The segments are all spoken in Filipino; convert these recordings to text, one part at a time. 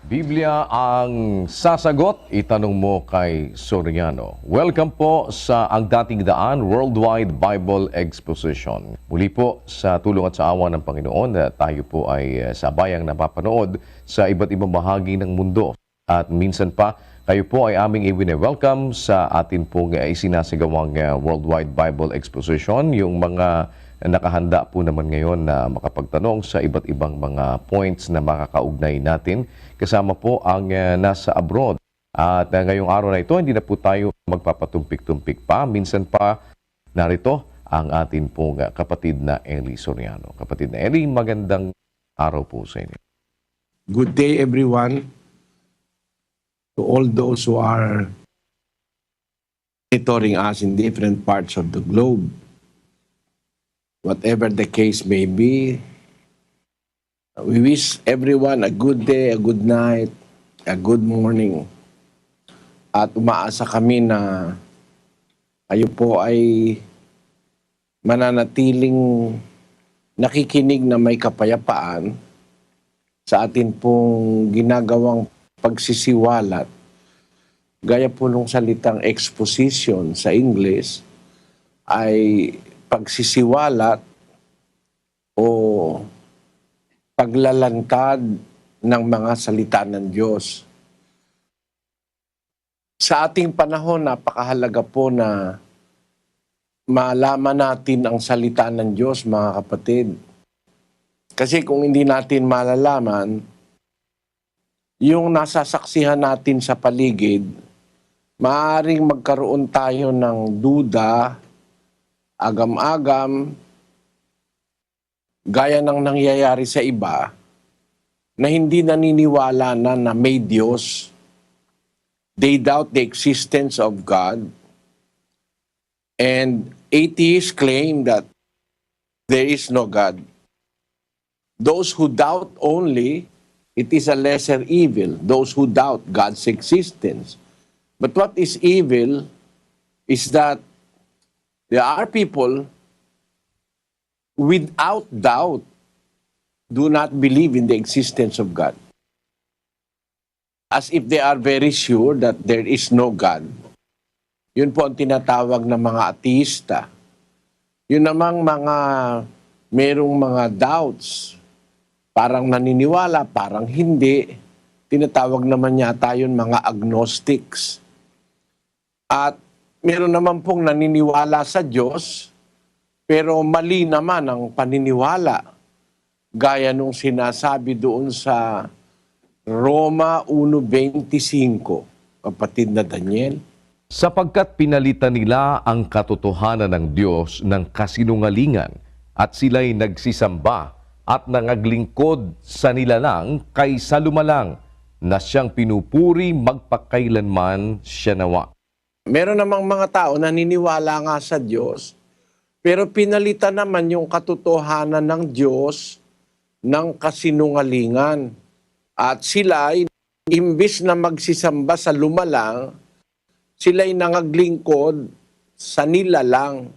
Biblia ang sasagot, itanong mo kay Soriano. Welcome po sa Ang Dating Daan Worldwide Bible Exposition. Muli po sa tulong at sa awa ng Panginoon na tayo po ay sabayang napapanood sa iba't ibang bahagi ng mundo. At minsan pa, kayo po ay aming i-welcome sa atin pong isinasagawang Worldwide Bible Exposition. Yung mga nakahanda po naman ngayon na makapagtanong sa iba't ibang mga points na makakaugnay natin. Kasama po ang nasa abroad. At ngayong araw na ito, hindi na po tayo magpapatumpik-tumpik pa. Minsan pa, narito ang atin pong kapatid na Eli Soriano. Kapatid na Eli, magandang araw po sa inyo. Good day, everyone. To all those who are monitoring us in different parts of the globe. Whatever the case may be, we wish everyone a good day, a good night, a good morning. At umaasa kami na kayo po ay mananatiling nakikinig na may kapayapaan sa atin pong ginagawang pagsisiwalat. Gaya po nung salitang exposition sa English ay pagsisiwalat o paglalantad ng mga salita ng Diyos. Sa ating panahon, napakahalaga po na malaman natin ang salita ng Diyos, mga kapatid. Kasi kung hindi natin malalaman, yung nasasaksihan natin sa paligid, maaaring magkaroon tayo ng duda, agam-agam, gaya ng nangyayari sa iba, na hindi naniniwala na may Diyos. They doubt the existence of God. And atheists claim that there is no God. Those who doubt only, it is a lesser evil. Those who doubt God's existence. But what is evil is that there are people without doubt do not believe in the existence of God. As if they are very sure that there is no God. Yun po ang tinatawag ng mga ateista. Yun namang mga merong mga doubts, parang naniniwala, parang hindi. Tinatawag naman yata yun mga agnostics. At meron naman pong naniniwala sa Diyos, pero mali naman ang paniniwala. Gaya nung sinasabi doon sa Roma 1:25, kapatid na Daniel. Sapagkat pinalitan nila ang katotohanan ng Diyos ng kasinungalingan at sila'y nagsisamba at nangaglingkod sa nilalang kaysa lumalang na siyang pinupuri magpakailanman siya nawa. Meron namang mga tao na naniniwala nga sa Diyos, pero pinalitan naman yung katotohanan ng Diyos ng kasinungalingan. At sila, imbis na magsisamba sa lumalang, sila'y nangaglingkod sa nilalang.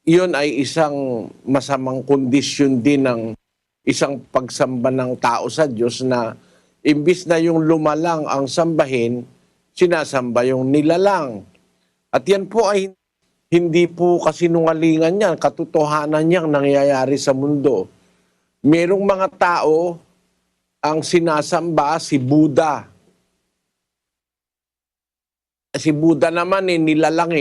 Iyon ay isang masamang kondisyon din ng isang pagsamba ng tao sa Diyos na imbis na yung lumalang ang sambahin, sinasamba yung nilalang. At yan po ay hindi po kasinungalingan yan, katotohanan niyang nangyayari sa mundo. Merong mga tao ang sinasamba si Buddha. Si Buddha naman nilalang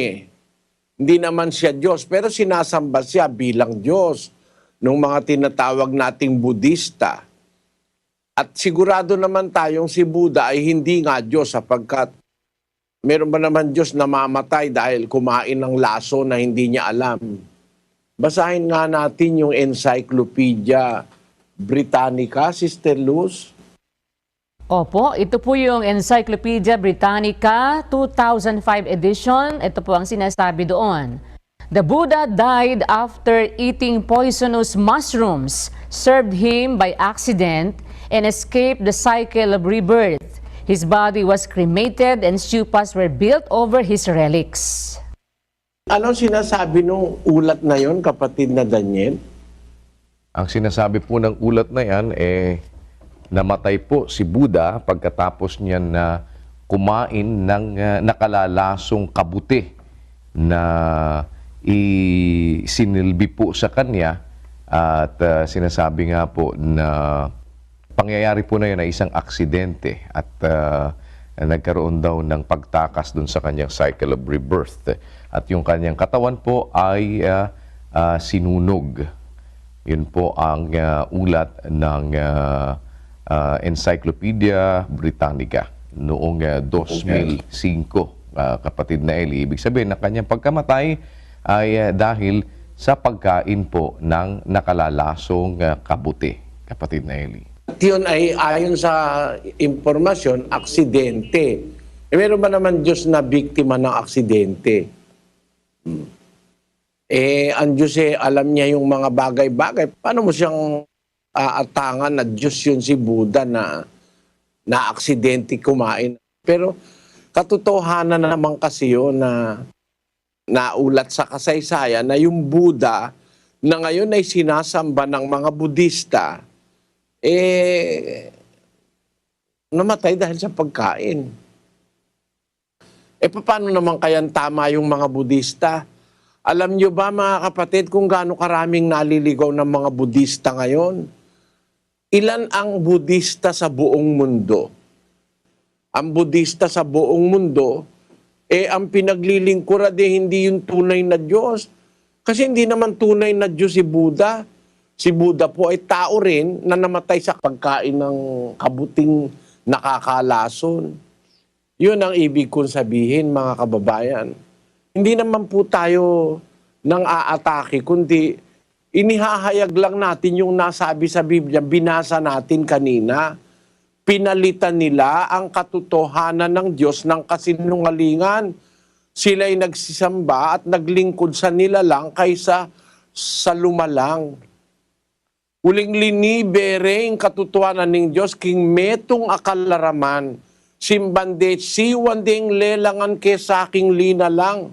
Hindi naman siya Diyos, pero sinasamba siya bilang Diyos ng mga tinatawag nating Budista. At sigurado naman tayong si Buddha ay hindi nga Diyos sapagkat meron ba naman Diyos na mamatay dahil kumain ng laso na hindi niya alam? Basahin nga natin yung Encyclopedia Britannica, Sister Luz. Opo, ito po yung Encyclopedia Britannica 2005 edition. Ito po ang sinasabi doon. The Buddha died after eating poisonous mushrooms served him by accident and escaped the cycle of rebirth. His body was cremated and stupas were built over his relics. Anong sinasabi nung ulat na yon, kapatid na Daniel? Ang sinasabi po ng ulat na yan, namatay po si Buddha pagkatapos niya na kumain ng nakalalasong kabuti na isinilbi po sa kanya at sinasabi nga po na pangyayari po na yun ay isang aksidente at nagkaroon daw ng pagtakas dun sa kanyang cycle of rebirth at yung kanyang katawan po ay sinunog. Yun po ang ulat ng Encyclopedia Britannica noong 2005, kapatid na Eli. Ibig sabihin na kanyang pagkamatay ay dahil sa pagkain po ng nakalalasong kabuti, kapatid na Eli. At yun ay ayon sa impormasyon, aksidente. Meron ba naman Diyos na biktima ng aksidente? Ang Diyos alam niya yung mga bagay-bagay. Paano mo siyang aatangan na Diyos yun si Buddha na aksidente kumain? Pero katotohanan naman kasi yun na naulat sa kasaysayan na yung Buddha na ngayon ay sinasamba ng mga Budista, namatay dahil sa pagkain. Paano naman kayang tama yung mga Budista? Alam nyo ba mga kapatid kung gaano karaming naliligaw ng mga Budista ngayon? Ilan ang Budista sa buong mundo? Ang Budista sa buong mundo, ang pinaglilingkuran hindi yung tunay na Diyos. Kasi hindi naman tunay na Diyos si Buddha. Si Buddha po ay tao rin na namatay sa pagkain ng kabuting nakakalason. Yun ang ibig kong sabihin, mga kababayan. Hindi naman po tayo nang aatake, kundi inihahayag lang natin yung nasabi sa Biblia, binasa natin kanina. Pinalitan nila ang katotohanan ng Diyos ng kasinungalingan. Sila'y nagsisamba at naglingkod sa nilalang kaysa sa lumalang. Uling linibere ang katotohanan ng Diyos, king metong akalaraman, simbande, siwandeng lelangan ke sa aking linalang.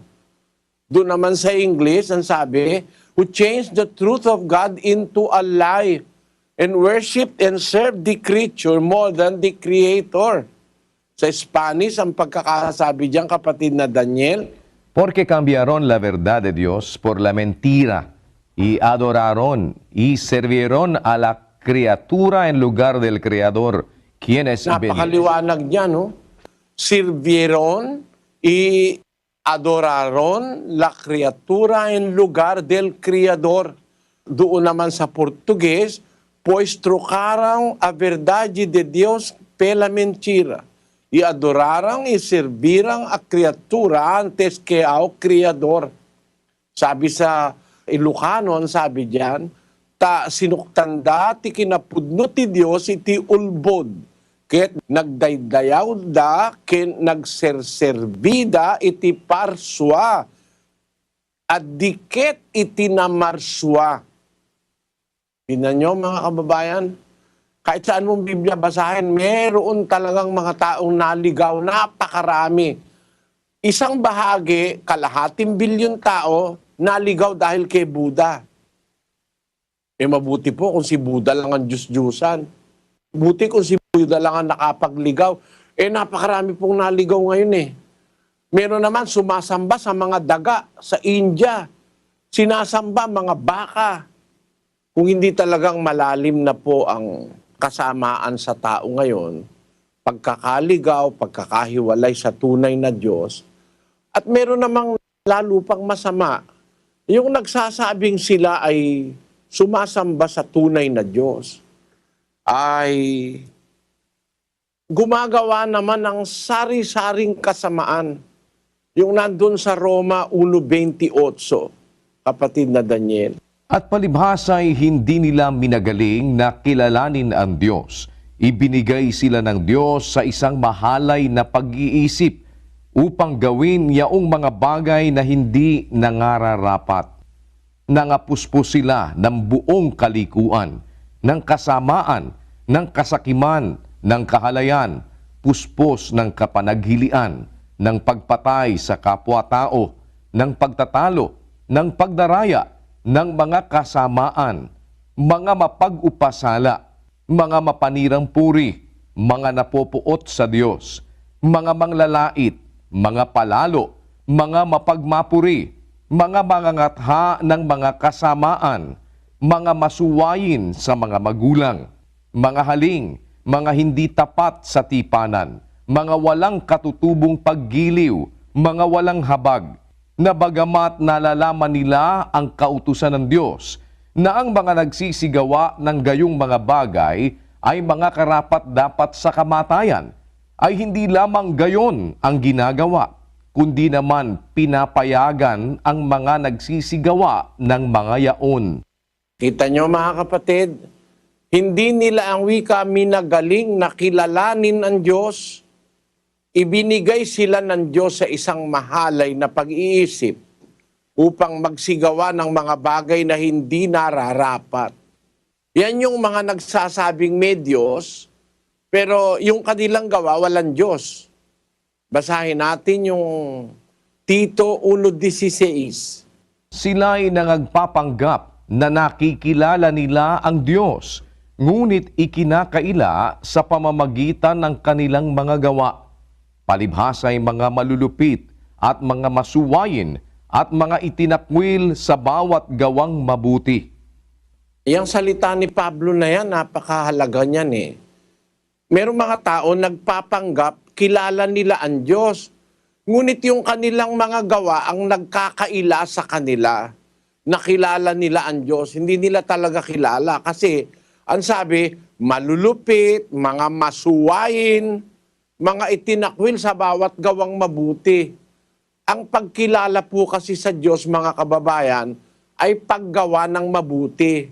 Doon naman sa English, ang sabi, who changed the truth of God into a lie, and worship and serve the creature more than the Creator. Sa Spanish, ang pagkakasabi diyan, kapatid na Daniel, Porque cambiaron la verdad de Dios por la mentira y adoraron y sirvieron a la criatura en lugar del Creador, quien es napakaliwanag niya, no? Sirvieron y adoraron la criatura en lugar del Creador. Doon naman sa Portuguese, pois trocaram a verdade de Deus pela mentira e adoraram e serviram a criatura antes que ao Criador. Sabi sa Ilocano, sabi diyan, ta sinuktanda ti kinapudno ti Dios iti ulbod, ket nagdaydayaw da, ken nagserserbida iti parswa, at diket iti namarswa. Tingnan nyo mga kababayan, kahit saan mong Biblia basahin, meron talagang mga taong naligaw, napakarami. Isang bahagi, kalahating bilyon tao, naligaw dahil kay Buddha. Mabuti po kung si Buddha lang ang Diyos-Diyusan. Buti kung si Buddha lang ang nakapagligaw. Napakarami pong naligaw ngayon Meron naman sumasamba sa mga daga sa India. Sinasamba mga baka. Kung hindi talagang malalim na po ang kasamaan sa tao ngayon, pagkakaligaw, pagkakahiwalay sa tunay na Diyos, at meron namang lalo pang masama, yung nagsasabing sila ay sumasamba sa tunay na Diyos, ay gumagawa naman ng sari-saring kasamaan. Yung nandun sa Roma 1:28, kapatid na Daniel. At palibhasa'y hindi nila minagaling na kilalanin ang Diyos. Ibinigay sila ng Diyos sa isang mahalay na pag-iisip upang gawin yaong mga bagay na hindi nangararapat. Nangapuspos sila ng buong kalikuan, ng kasamaan, ng kasakiman, ng kahalayan, puspos ng kapanaghilian, ng pagpatay sa kapwa-tao, ng pagtatalo, ng pagdaraya, ng mga kasamaan, mga mapag-upasala, mga mapanirang puri, mga napopuot sa Diyos, mga manglalait, mga palalo, mga mapagmapuri, mga mangangatha ng mga kasamaan, mga masuwayin sa mga magulang, mga haling, mga hindi tapat sa tipanan, mga walang katutubong paggiliw, mga walang habag, na bagamat nalalaman nila ang kautusan ng Diyos, na ang mga nagsisigawa ng gayong mga bagay ay mga karapat-dapat sa kamatayan, ay hindi lamang gayon ang ginagawa, kundi naman pinapayagan ang mga nagsisigawa ng mga yaon. Kita nyo mga kapatid, hindi nila ang wika minagaling na kilalanin ang Diyos. Ibinigay sila ng Diyos sa isang mahalay na pag-iisip upang magsigawa ng mga bagay na hindi nararapat. Yan yung mga nagsasabing may Diyos, pero yung kanilang gawa, walang Diyos. Basahin natin yung Tito 1:16. Sila'y nangagpapanggap na nakikilala nila ang Diyos, ngunit ikinakaila sa pamamagitan ng kanilang mga gawa. Palibhasa'y mga malulupit at mga masuwayin at mga itinakwil sa bawat gawang mabuti. Yung salita ni Pablo na yan, napakahalaga niyan eh. Merong mga tao nagpapanggap, kilala nila ang Diyos. Ngunit yung kanilang mga gawa ang nagkakaila sa kanila. Nakilala nila ang Diyos. Hindi nila talaga kilala. Kasi, ang sabi, malulupit, mga masuwayin, mga itinakwil sa bawat gawang mabuti. Ang pagkilala po kasi sa Diyos, mga kababayan, ay paggawa ng mabuti.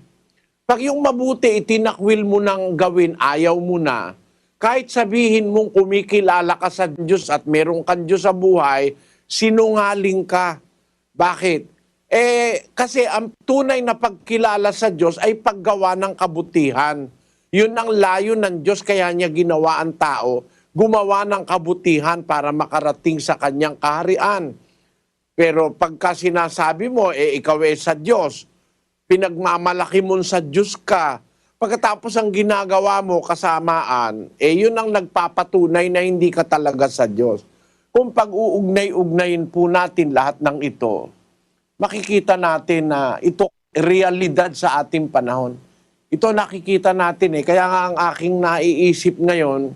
Pag yung mabuti itinakwil mo ng gawin, ayaw mo na, kahit sabihin mong kumikilala ka sa Diyos at meron kang Diyos sa buhay, sinungaling ka. Bakit? Kasi ang tunay na pagkilala sa Diyos ay paggawa ng kabutihan. Yun ang layo ng Diyos, kaya niya ginawa ang tao, gumawa ng kabutihan para makarating sa kanyang kaharian. Pero pagka sinasabi mo, ikaw sa Diyos, pinagmamalaki mo sa Diyos ka, pagkatapos ang ginagawa mo kasamaan, yun ang nagpapatunay na hindi ka talaga sa Diyos. Kung pag-uugnay-ugnayin po natin lahat ng ito, makikita natin na ito realidad sa ating panahon. Ito nakikita natin kaya nga ang aking naiisip ngayon,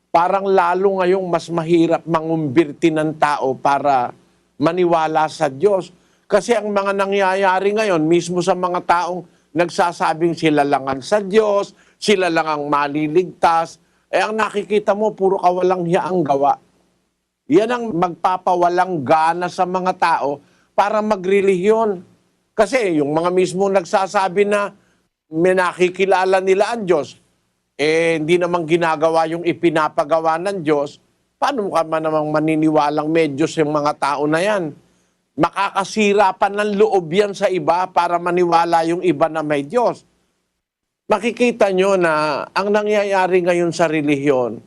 parang lalo ngayong mas mahirap mangumbirti ng tao para maniwala sa Diyos. Kasi ang mga nangyayari ngayon, mismo sa mga taong nagsasabing sila lang ang sa Diyos, sila lang ang maliligtas, ang nakikita mo, puro kawalang hiya ang gawa. Yan ang magpapawalang gana sa mga tao para magrelihiyon. Kasi yung mga mismo nagsasabi na may nakikilala nila ang Diyos, hindi namang ginagawa yung ipinapagawa ng Diyos, paano ka man namang maniniwalang may Diyos yung mga tao na yan? Makakasira pa ng loob yan sa iba para maniwala yung iba na may Diyos. Makikita nyo na ang nangyayari ngayon sa relihiyon,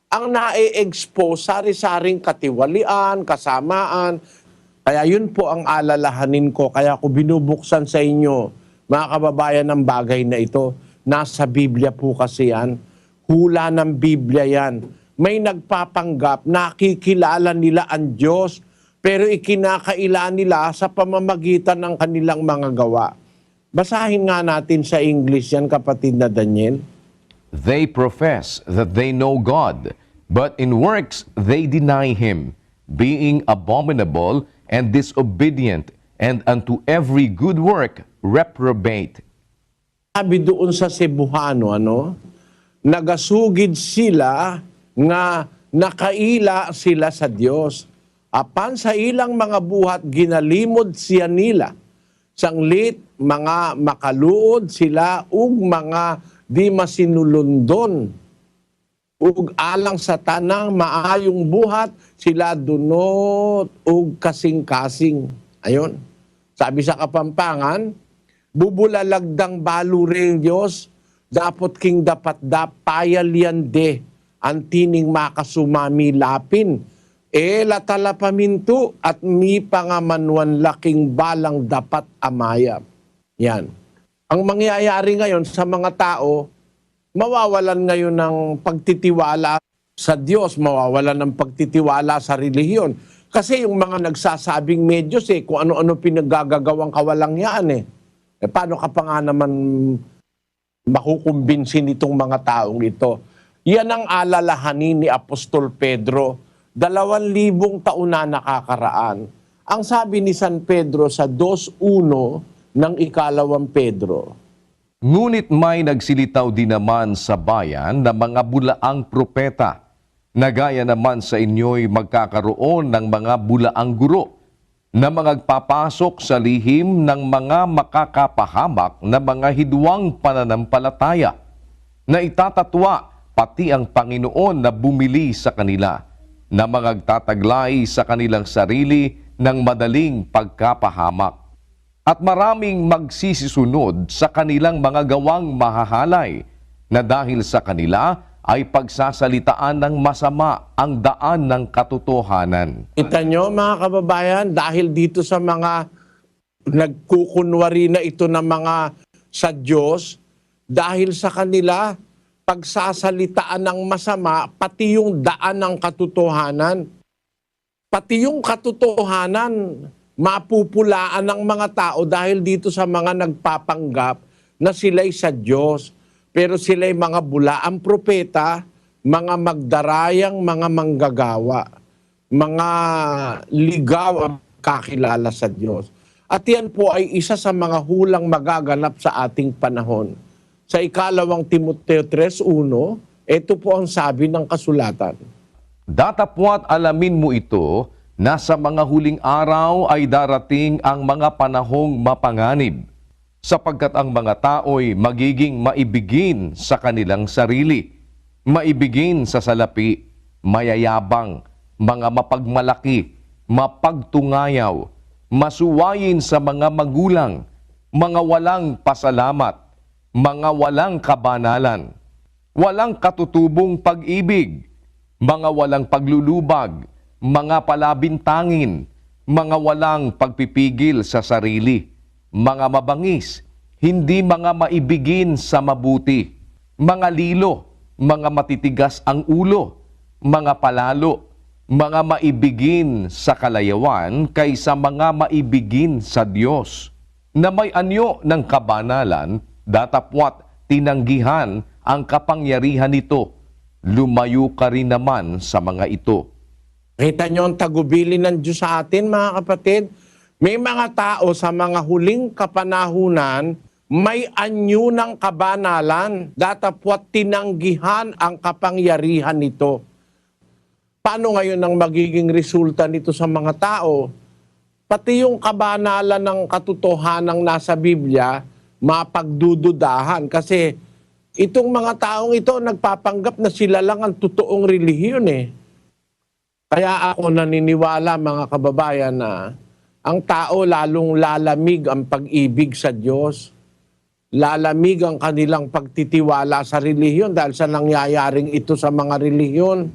ang na-expose sari-saring katiwalian, kasamaan. Kaya yun po ang alalahanin ko. Kaya ko binubuksan sa inyo, mga kababayan, ng bagay na ito. Nasa Biblia po kasi yan. Hula ng Biblia yan. May nagpapanggap, nakikilala nila ang Diyos, pero ikinakaila nila sa pamamagitan ng kanilang mga gawa. Basahin nga natin sa English yan, kapatid na Daniel. They profess that they know God, but in works they deny Him, being abominable and disobedient, and unto every good work reprobate. Sabi doon sa Cebuano, nagasugid sila nga nakaila sila sa Diyos. Apan sa ilang mga buhat, ginalimod siya nila. Sanglit, mga makaluod sila, ug mga di masinulundon. Ug alang sa tanang maayong buhat, sila dunot ug kasing-kasing. Ayon. Sabi sa Kapampangan, bubulalagdang balure Diyos, dapat king dapat payaliande, antining makasumami lapin, latala paminto at mi pangamanwan laking balang dapat amayap. Yan. Ang mangyayari ngayon sa mga tao, mawawalan ngayon ng pagtitiwala sa Diyos, mawawalan ng pagtitiwala sa relihiyon. Kasi yung mga nagsasabing medyos kung ano-ano pinaggagawang kawalangyaan paano ka pa nga naman makukumbinsin itong mga taong ito? Yan ang alalahanin ni Apostol Pedro, 2,000 taon na nakakaraan. Ang sabi ni San Pedro sa 2:1 ng ikalawang Pedro, Ngunit may nagsilitaw din naman sa bayan na mga bulaang propeta, na gaya naman sa inyo'y magkakaroon ng mga bulaang guro, na magpapasok sa lihim ng mga makakapahamak na mga hidwang pananampalataya, na itatatwa pati ang Panginoon na bumili sa kanila, na magtataglay sa kanilang sarili ng madaling pagkapahamak. At maraming magsisisunod sa kanilang mga gawang mahahalay, na dahil sa kanila ay pagsasalitaan ng masama ang daan ng katotohanan. kita nyo mga kababayan, dahil dito sa mga nagkukunwari na ito ng mga sa Diyos, dahil sa kanila, pagsasalitaan ng masama, pati yung daan ng katotohanan. Pati yung katotohanan, mapupulaan ng mga tao dahil dito sa mga nagpapanggap na sila'y sa Diyos. Pero sila'y mga bulaang propeta, mga magdarayang mga manggagawa, mga ligaw ang kakilala sa Diyos. At yan po ay isa sa mga hulang magaganap sa ating panahon. Sa ikalawang Timoteo 3:1, ito po ang sabi ng kasulatan. Datapwat alamin mo ito, na sa mga huling araw ay darating ang mga panahong mapanganib, sapagkat ang mga tao'y magiging maibigin sa kanilang sarili, maibigin sa salapi, mayayabang, mga mapagmalaki, mapagtungayaw, masuwayin sa mga magulang, mga walang pasalamat, mga walang kabanalan, walang katutubong pag-ibig, mga walang paglulubag, mga palabintangin, mga walang pagpipigil sa sarili, mga mabangis, hindi mga maibigin sa mabuti, mga lilo, mga matitigas ang ulo, mga palalo, mga maibigin sa kalayawan kaysa mga maibigin sa Diyos, na may anyo ng kabanalan, datapwat tinanggihan ang kapangyarihan nito, lumayo ka rin naman sa mga ito. Kita nyo ang tagubili ng Diyos sa atin, mga kapatid. May mga tao sa mga huling kapanahunan, may anyo ng kabanalan, datapwat tinanggihan ang kapangyarihan nito. Paano ngayon ang magiging resulta nito sa mga tao? Pati yung kabanalan ng katotohanang nasa Biblia, mapagdududahan. Kasi itong mga taong ito, nagpapanggap na sila lang ang totoong relihiyon Kaya ako naniniwala, mga kababayan, na ang tao lalong lalamig ang pag-ibig sa Diyos. Lalamig ang kanilang pagtitiwala sa relihiyon dahil sa nangyayaring ito sa mga relihiyon.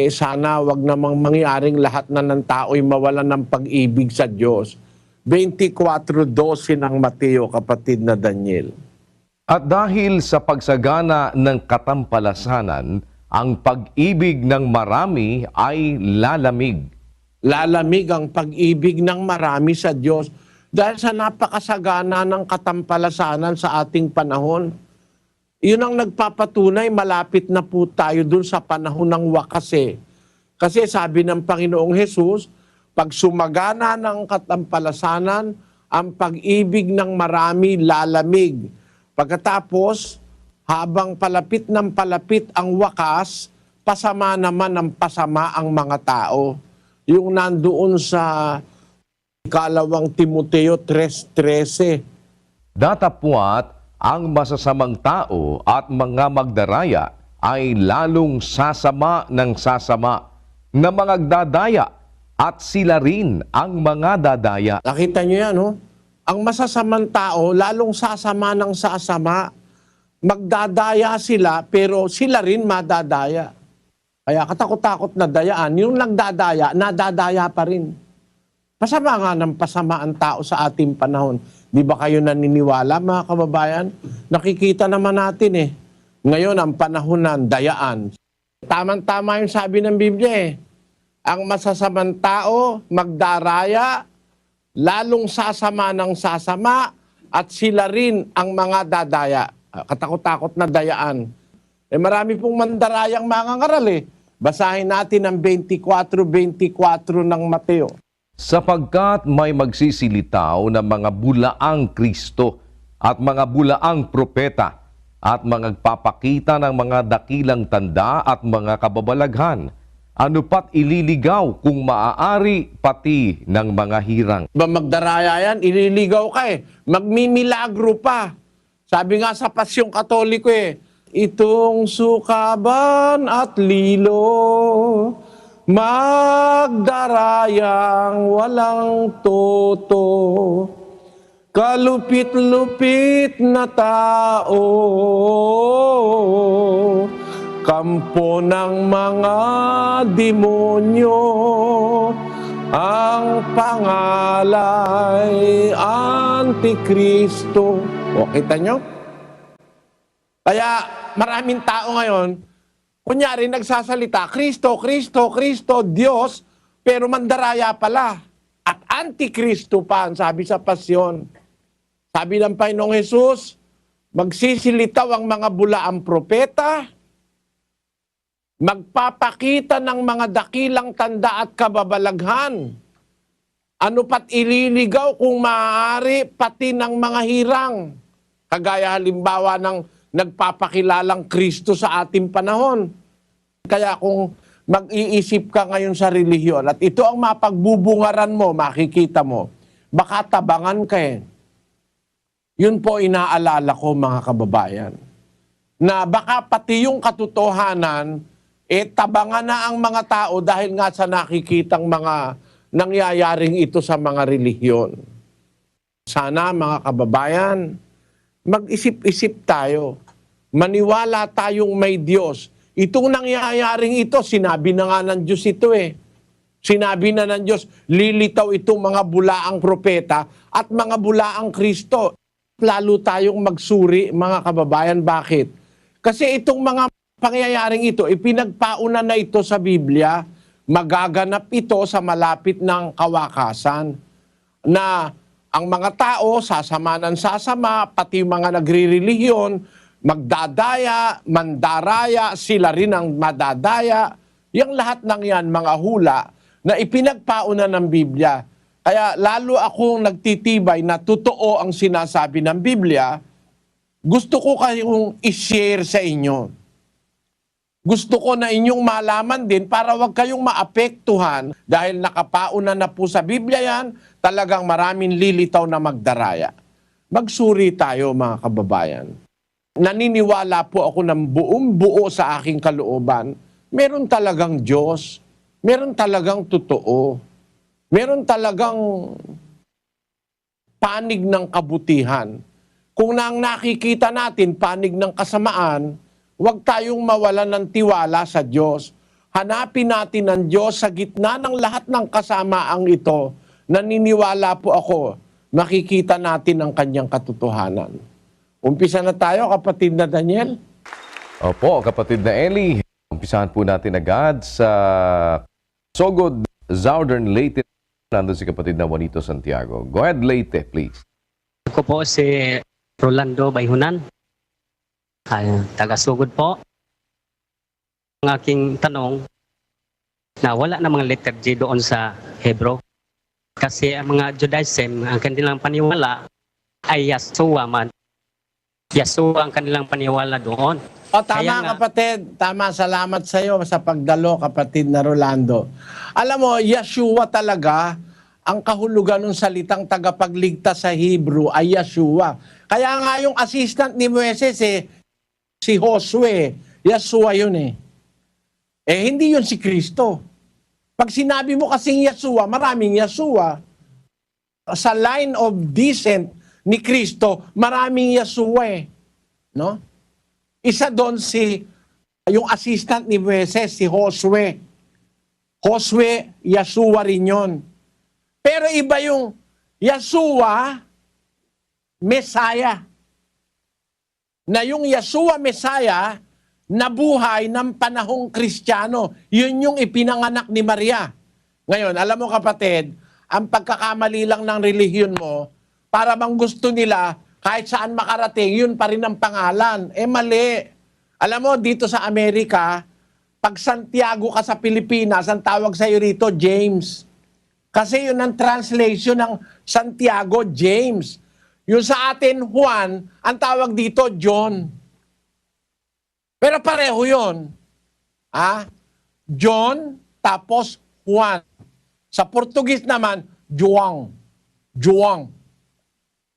Sana wag namang mangyaring lahat na ng tao'y mawalan ng pag-ibig sa Diyos. 24:12 ng Mateo, kapatid na Daniel. At dahil sa pagsagana ng katampalasanan, ang pag-ibig ng marami ay lalamig. Lalamig ang pag-ibig ng marami sa Diyos dahil sa napakasagana ng katampalasanan sa ating panahon. Yun ang nagpapatunay, malapit na po tayo dun sa panahon ng wakas Kasi sabi ng Panginoong Hesus, pag sumagana ng katampalasanan, ang pag-ibig ng marami lalamig. Pagkatapos, habang palapit ng palapit ang wakas, pasama naman ang pasama ang mga tao. Yung nandoon sa ikalawang Timoteo 3:13. Datapwat ang masasamang tao at mga magdaraya ay lalong sasama ng sasama, na magdadaya at sila rin ang mga dadaya. Nakita nyo yan, Ang masasamang tao, lalong sasama ng sasama. Magdadaya sila, pero sila rin madadaya. Kaya katakot-takot na dayaan. Yung nagdadaya, nadadaya pa rin. Pasama nga ng pasama ang tao sa ating panahon. Di ba kayo naniniwala, mga kababayan? Nakikita naman natin eh. Ngayon, ang panahon ng dayaan. Tamang-tama yung sabi ng Biblia eh. Ang masasamang tao, magdaraya, lalong sasama ng sasama, at sila rin ang mga dadaya. Katakot-takot na dayaan. Marami pong mandarayang mangangaral eh. Basahin natin ang 24:24 ng Mateo. Sapagkat may magsisilitaw ng mga bulaang Kristo at mga bulaang propeta at magpapakita ng mga dakilang tanda at mga kababalaghan. Ano pat ililigaw kung maaari pati ng mga hirang. Magdaraya yan, ililigaw ka eh. Magmimilagro pa. Sabi nga sa Pasyong Katoliko eh, itong sukaban at lilo, magdarayang walang toto, kalupit-lupit na tao, kampo ng mga demonyo, ang pangalay Antikristo. O, kita nyo? Kaya maraming tao ngayon, kunyari nagsasalita, Kristo, Kristo, Kristo, Diyos, pero mandaraya pala. At Antikristo pa, sabi sa Pasyon. Sabi ng Panginoong Jesus, magsisilitaw ang mga bulaang propeta, magpapakita ng mga dakilang tanda at kababalaghan. Ano pat ililigaw kung maaari pati ng mga hirang. Kagaya halimbawa ng nagpapakilalang Kristo sa ating panahon. Kaya kung mag-iisip ka ngayon sa relihiyon at ito ang mapagbubungaran mo, makikita mo, baka tabangan ka eh. Yun po inaalala ko, mga kababayan, na baka pati yung katotohanan, tabangan na ang mga tao dahil nga sa nakikitang mga nangyayaring ito sa mga relihiyon. Sana, mga kababayan, mag-isip-isip tayo. Maniwala tayong may Diyos. Itong nangyayaring ito, sinabi na nga ng Diyos ito eh. Sinabi na ng Diyos, lilitaw itong mga bulaang propeta at mga bulaang Kristo. Lalo tayong magsuri, mga kababayan. Bakit? Kasi itong mga pangyayaring ito, ipinagpauna na ito sa Biblia, magaganap ito sa malapit ng kawakasan na ang mga tao, sasama ng sasama, pati mga nagre-relihiyon, magdadaya, mandaraya, sila rin ang madadaya. Yang lahat ng yan, mga hula, na ipinagpauna ng Biblia. Kaya lalo akong nagtitibay na totoo ang sinasabi ng Biblia, gusto ko kayong i-share sa inyo. Gusto ko na inyong malaman din para wag kayong maapektuhan dahil nakapauna na po sa Biblia yan, talagang maraming lilitaw na magdaraya. Magsuri tayo, mga kababayan. Naniniwala po ako ng buong buo sa aking kalooban. Meron talagang Diyos. Meron talagang totoo. Meron talagang panig ng kabutihan. Kung nang nakikita natin panig ng kasamaan, huwag tayong mawalan ng tiwala sa Diyos. Hanapin natin ang Diyos sa gitna ng lahat ng kasamaang ito. Naniniwala po ako, makikita natin ang kanyang katotohanan. Umpisa na tayo, kapatid na Daniel. Opo, kapatid na Eli. Umpisahan po natin agad sa Sogod, Southern Leyte. Nandun si kapatid na Juanito Santiago. Go ahead, Leyte, please. Ako po si Rolando Bayhunan. Taga-Sugod po. Ang aking tanong, na wala na mga letter G doon sa Hebrew. Kasi ang mga Judaism, ang kanilang paniwala ay Yahshua man. Yahshua ang kanilang paniwala doon. O, tama, kapatid. Tama, salamat sa iyo sa pagdalo, kapatid na Rolando. Alam mo, Yahshua talaga, ang kahulugan ng salitang tagapagligtas sa Hebrew ay Yahshua. Kaya nga yung assistant ni Moises si Josue, Yahshua yun eh. Hindi yun si Kristo. Pag sinabi mo kasing Yahshua, maraming Yahshua. Sa line of descent ni Kristo, maraming Yahshua eh. No? Isa doon yung assistant ni Moises, si Josue. Josue, Yahshua rin yun. Pero iba yung Yeshua Messiah. Na yung Yeshua Messiah nabuhay ng panahong Kristiyano. Yun yung ipinanganak ni Maria. Ngayon, alam mo kapatid, ang pagkakamali lang ng relihiyon mo, para bang gusto nila, kahit saan makarating, yun pa rin ang pangalan. Mali. Alam mo, dito sa Amerika, pag Santiago ka sa Pilipinas, ang tawag sa iyo rito, James. Kasi yun ang translation ng Santiago, James. Yung sa atin, Juan, ang tawag dito, John. Pero pareho yun. John, tapos Juan. Sa Portuguese naman, João. João.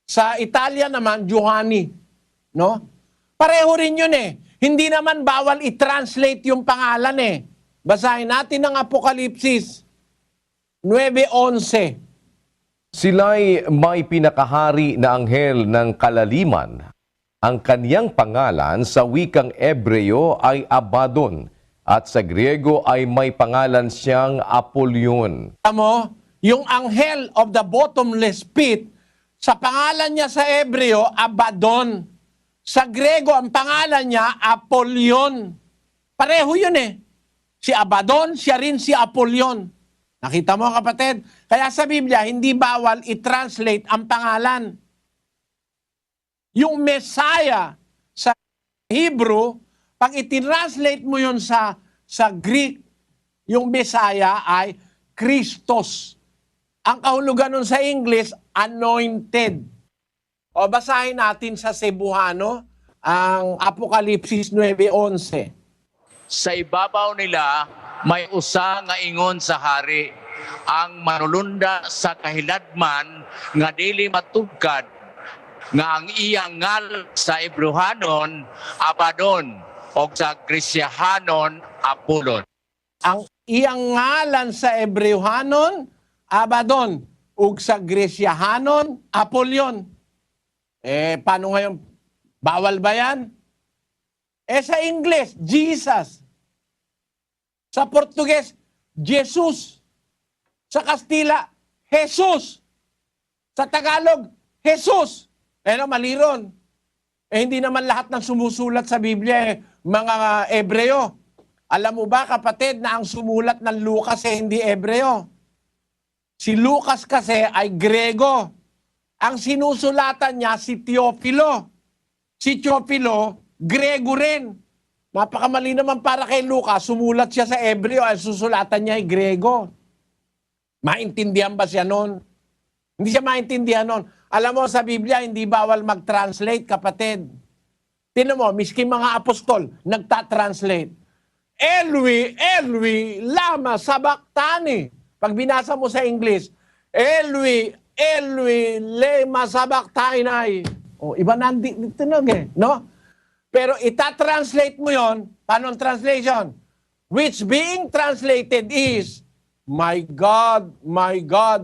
Sa Italia naman, Giovanni. No? Pareho rin yun eh. Hindi naman bawal i-translate yung pangalan eh. Basahin natin ang Apokalipsis 9:11. Sila'y may pinakahari na anghel ng kalaliman. Ang kaniyang pangalan sa wikang Ebreo ay Abaddon at sa Griego ay may pangalan siyang Apollyon. Mo, yung anghel of the bottomless pit, sa pangalan niya sa Ebreo, Abaddon. Sa Griego, ang pangalan niya, Apollyon. Pareho yun eh. Si Abaddon, siya rin si Apollyon. Nakita mo kapatid? Kaya sa Biblia, hindi bawal i-translate ang pangalan. Yung Messiah sa Hebrew, pag i-translate mo yun sa Greek, yung Messiah ay Christos. Ang kahulugan nun sa English, anointed. O basahin natin sa Cebuano, ang Apokalipsis 9:11. Sa ibabaw nila may usa nga ingon sa hari, ang manulunda sa kahiladman nga dili matugkad, nga ang iyang ngal sa Ebrohanon Abaddon o sa Grisyahanon Apollon. Ang iyang ngalan sa Ebreuhanon, Abaddon, ug sa Grisyahanon, Apollyon. Paano ngayon? Bawal ba yan? Sa English, Jesus. Sa Portuguese, Jesus. Sa Kastila, Jesus. Sa Tagalog, Jesus. Mali ron. Hindi naman lahat ng sumusulat sa Biblia, mga Ebreo. Alam mo ba, kapatid, na ang sumulat ng Lucas hindi Ebreo? Si Lucas kasi ay Grego. Ang sinusulatan niya si Teofilo. Si Teofilo, Grego rin. Napakamali naman para kay Lucas, sumulat siya sa Ebreo, ay susulatan niya ay Grego. Maintindihan ba siya nun? Hindi siya maintindihan nun. Alam mo, sa Biblia, hindi bawal mag-translate, kapatid. Tinan mo, miski mga apostol, nagta-translate. Elwi, Elwi, lama sabachthani. Pag binasa mo sa English, Elwi, Elwi, lema sabachthani. Iba na tinog eh, no? Pero ita-translate mo yon, paano ang translation? Which being translated is, my God,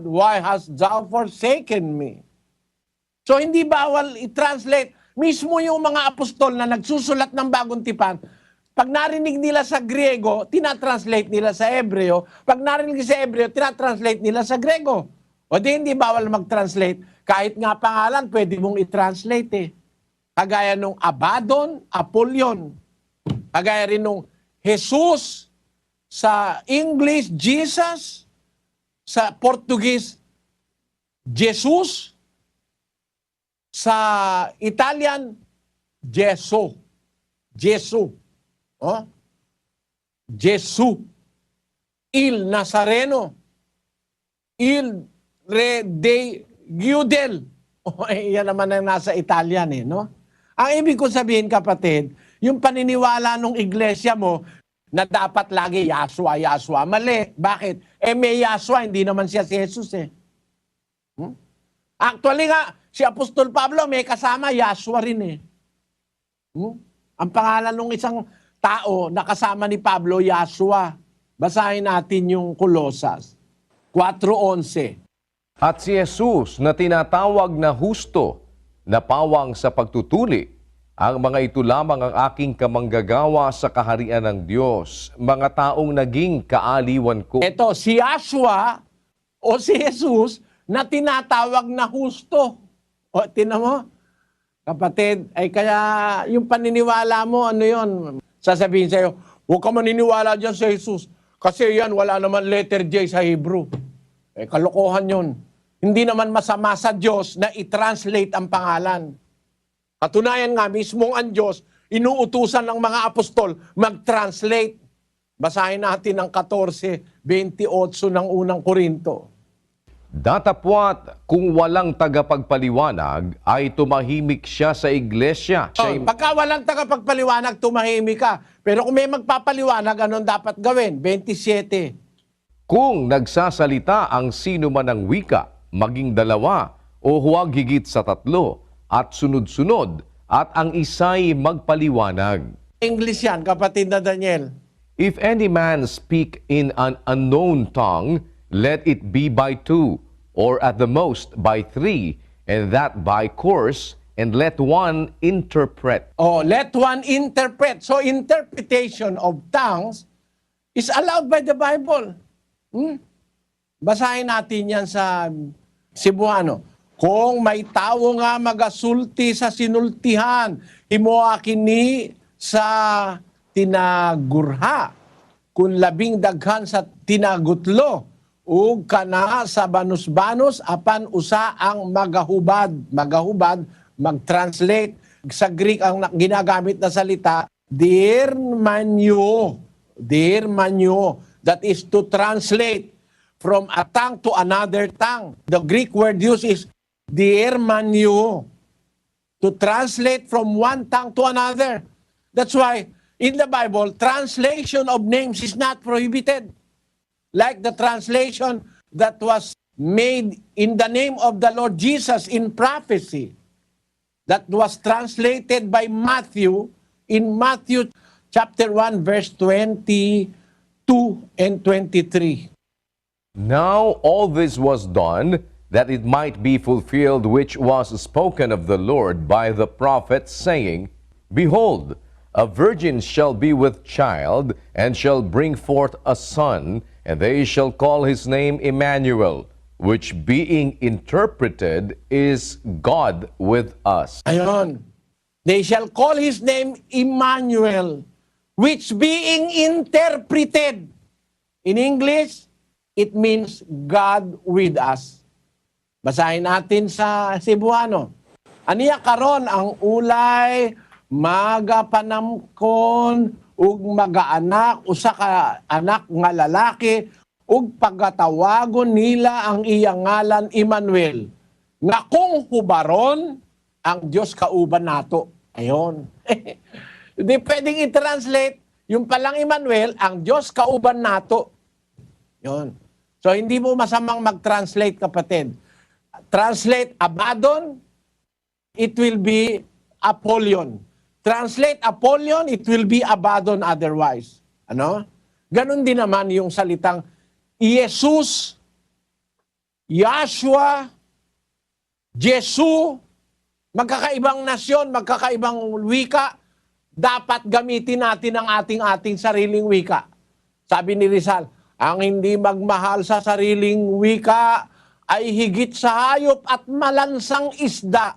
why hast thou forsaken me? So hindi bawal i-translate. Mismo yung mga apostol na nagsusulat ng Bagong Tipan, pag narinig nila sa Griego, tinatranslate nila sa Ebreo. Pag narinig sa Ebreo, tinatranslate nila sa Grego. O di hindi bawal mag-translate. Kahit nga pangalan, pwede mong i-translate eh. Kagaya nung Abaddon, Apollyon. Kagaya rin nung Jesus, sa English, Jesus, sa Portuguese, Jesus, sa Italian, Gesu. Gesu. Gesu. Il Nazareno. Il Re de Giudel. Yan naman ang nasa Italian eh, no? Ang ibig ko sabihin, kapatid, yung paniniwala ng iglesia mo na dapat lagi Yahshua, Yahshua. Mali. Bakit? May Yahshua, hindi naman siya si Jesus eh. Actually nga, si Apostol Pablo may kasama Yahshua rin eh. Ang pangalan ng isang tao na kasama ni Pablo, Yahshua. Basahin natin yung Colosas 4:11. At si Jesus na tinatawag na husto, na pawang sa pagtutuli, ang mga ito lamang ang aking kamanggagawa sa kaharian ng Diyos, mga taong naging kaaliwan ko. Ito, si Yahshua, o si Jesus na tinatawag na husto. O, tinan mo, kapatid, ay kaya yung paniniwala mo, ano yon? Sasabihin sa'yo, huwag ka maniniwala dyan sa Jesus. Kasi yan, wala naman letter J sa Hebrew. Eh, kalokohan yon. Hindi naman masama sa Diyos na i-translate ang pangalan. Katunayan nga, mismong ang Diyos, inuutusan ng mga apostol mag-translate. Basahin natin ang 14:28 ng unang Korinto. Datapwat kung walang tagapagpaliwanag ay tumahimik siya sa iglesia. Pagka walang tagapagpaliwanag, tumahimik ka. Pero kung may magpapaliwanag, anong dapat gawin? 27. Kung nagsasalita ang sino man ng wika, maging dalawa o huwag higit sa 3 at sunod-sunod at ang isa'y magpaliwanag. English yan, kapatid na Daniel. If any man speak in an unknown tongue, let it be by 2, or at the most by 3, and that by course, and let one interpret. Oh, let one interpret. So interpretation of tongues is allowed by the Bible. Basahin natin yan sa Cebuano. Kung may tao nga magasulti sa sinultihan, himoa kini sa tinagurha, kung 12 daghan sa tinagutlo, ug kana sa banus-banus, apan usa ang magahubad, mag-translate. Sa Greek ang ginagamit na salita, dirmanyo, that is to translate from a tongue to another tongue. The Greek word used is dirmanyo, to translate from one tongue to another. That's why in the Bible, translation of names is not prohibited. Like the translation that was made in the name of the Lord Jesus in prophecy, that was translated by Matthew in Matthew chapter 1 verse 22 and 23. Now all this was done, that it might be fulfilled which was spoken of the Lord by the prophet, saying, Behold, a virgin shall be with child, and shall bring forth a son, and they shall call his name Emmanuel, which being interpreted is God with us. Ayon. They shall call his name Emmanuel, which being interpreted. In English, it means God with us. Basahin natin sa Cebuano. Aniya karon ang ulay magapanamkon ug magaanak usa ka anak nga lalaki ug pagatawagon nila ang iyang ngalan Emmanuel, nga kung hubaron ang Dios kauban nato. Ayon. Hindi pwedeng i-translate yung palang Emmanuel, ang Dios kauban nato. Yon. So hindi mo masamang mag-translate, kapatid. Translate Abaddon, it will be Apollyon. Translate Apollyon, it will be Abaddon otherwise. Ano? Ganon din naman yung salitang Jesus, Yahshua, Jesu, magkakaibang nasyon, magkakaibang wika, dapat gamitin natin ang ating sariling wika. Sabi ni Rizal, ang hindi magmahal sa sariling wika ay higit sa hayop at malansang isda.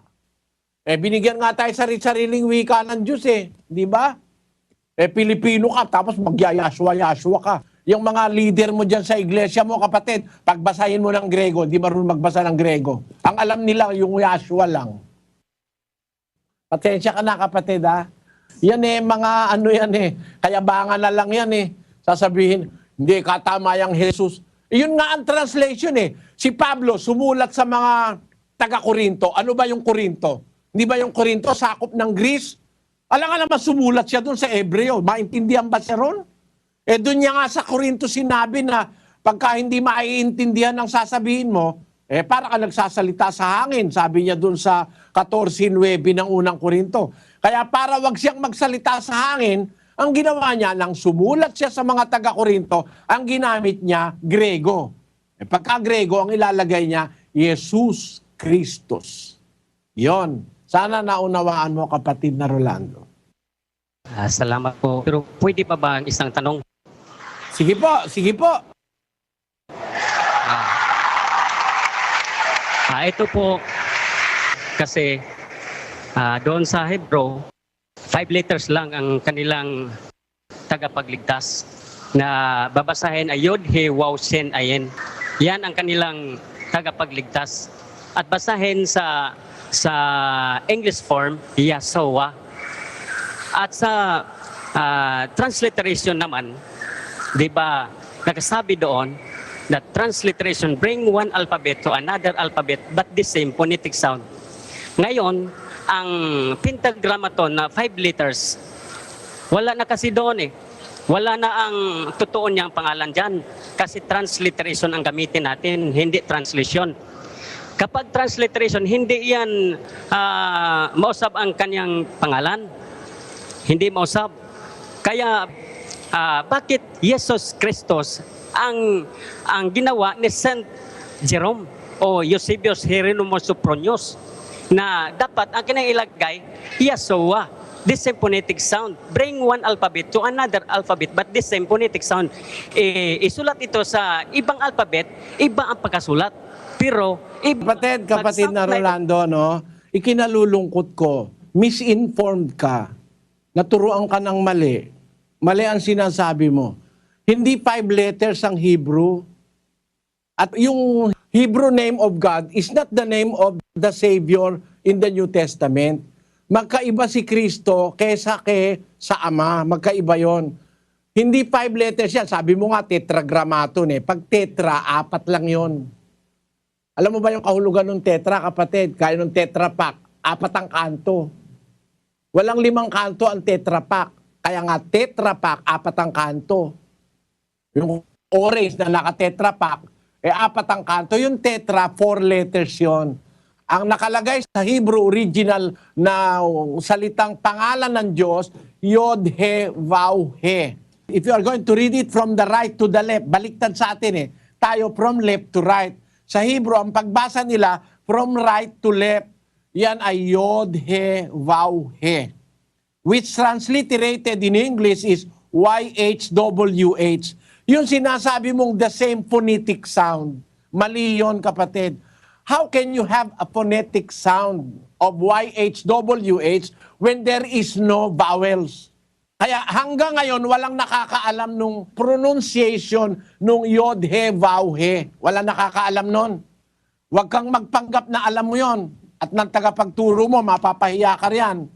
Eh, binigyan nga tayo sa sariling wika ng Diyos di ba? Eh, Pilipino ka, tapos mag-Yahshua ka. Yung mga leader mo dyan sa iglesia mo, kapatid, pagbasahin mo ng Grego, di marunong magbasa ng Grego. Ang alam nila, yung Yahshua lang. Patensya ka na, kapatid, ha? Yan mga ano yan kayabangan na lang yan Sasabihin, hindi katama yung Jesus. Yun nga ang translation Si Pablo sumulat sa mga taga-Korinto. Ano ba yung Korinto? Hindi ba yung Korinto sakop ng Greece? Alam nga naman sumulat siya doon sa Hebreo. Maintindihan ba siya ron? Doon niya nga sa Korinto sinabi na pagka hindi maiintindihan ang sasabihin mo, para ka nagsasalita sa hangin. Sabi niya doon sa 14:9 ng unang Korinto. Kaya para wag siyang magsalita sa hangin, ang ginawa niya, nang sumulat siya sa mga taga-Korinto, ang ginamit niya, Grego. Pagka Grego, ang ilalagay niya, Jesus Christos. Yon. Sana naunawaan mo, kapatid na Rolando. Salamat po. Pero pwede pa ba ang isang tanong? Sige po, sige po. Ito po kasi doon sa Hebrew, 5 letters lang ang kanilang tagapagligtas na babasahin ay Yod, He, Waw, Shen, Ayin. Yan ang kanilang tagapagligtas. At basahin sa English form, Yahshua. At sa transliteration naman, di ba, nakasabi doon that transliteration bring one alphabet to another alphabet but the same phonetic sound. Ngayon, ang pentagrammaton na 5 letters, wala na kasi doon eh. Wala na ang totoo niyang pangalan dyan kasi transliteration ang gamitin natin, hindi translation. Kapag transliteration, hindi yan mausap ang kanyang pangalan. Hindi mausap. Kaya bakit Jesus Christos ang ginawa ni Saint Jerome o Eusebius Hieronymus Sophronius na dapat ang kanyang ilagay Yahshua, the same phonetic sound. Bring one alphabet to another alphabet but the same phonetic sound. Isulat ito sa ibang alphabet, iba ang pagkasulat. Pero Kapatid na Rolando, no? Ikinalulungkot ko, misinformed ka, naturuan ka ng mali, mali ang sinasabi mo. Hindi 5 letters ang Hebrew. At yung Hebrew name of God is not the name of the Savior in the New Testament. Magkaiba si Kristo kesa sa Ama. Magkaiba yon. Hindi 5 letters yan. Sabi mo nga, tetragrammaton eh. Pag tetra, 4 lang yon. Alam mo ba yung kahulugan ng tetra, kapatid? Kaya ng tetra pack, 4 ang kanto. Walang 5 kanto ang tetra pack. Kaya nga tetra pack, 4 ang kanto. Yung orange na naka-tetra pack, 4 ang kanto. Yung tetra, 4 letters yon. Ang nakalagay sa Hebrew original na salitang pangalan ng Diyos, Yod, He, Vav, He. If you are going to read it from the right to the left, baliktad sa atin eh. Tayo from left to right. Sa Hebrew, ang pagbasa nila from right to left, yan ay Yod, He, Vav, He. Which transliterated in English is YHWH. Yung sinasabi mong the same phonetic sound. Mali yun, kapatid. How can you have a phonetic sound of YHWH when there is no vowels? Kaya hanggang ngayon, walang nakakaalam nung pronunciation nung Yod, He, Vav, He. Walang nakakaalam nun. Huwag kang magpanggap na alam mo yon. At ng tagapagturo mo, mapapahiya ka riyan.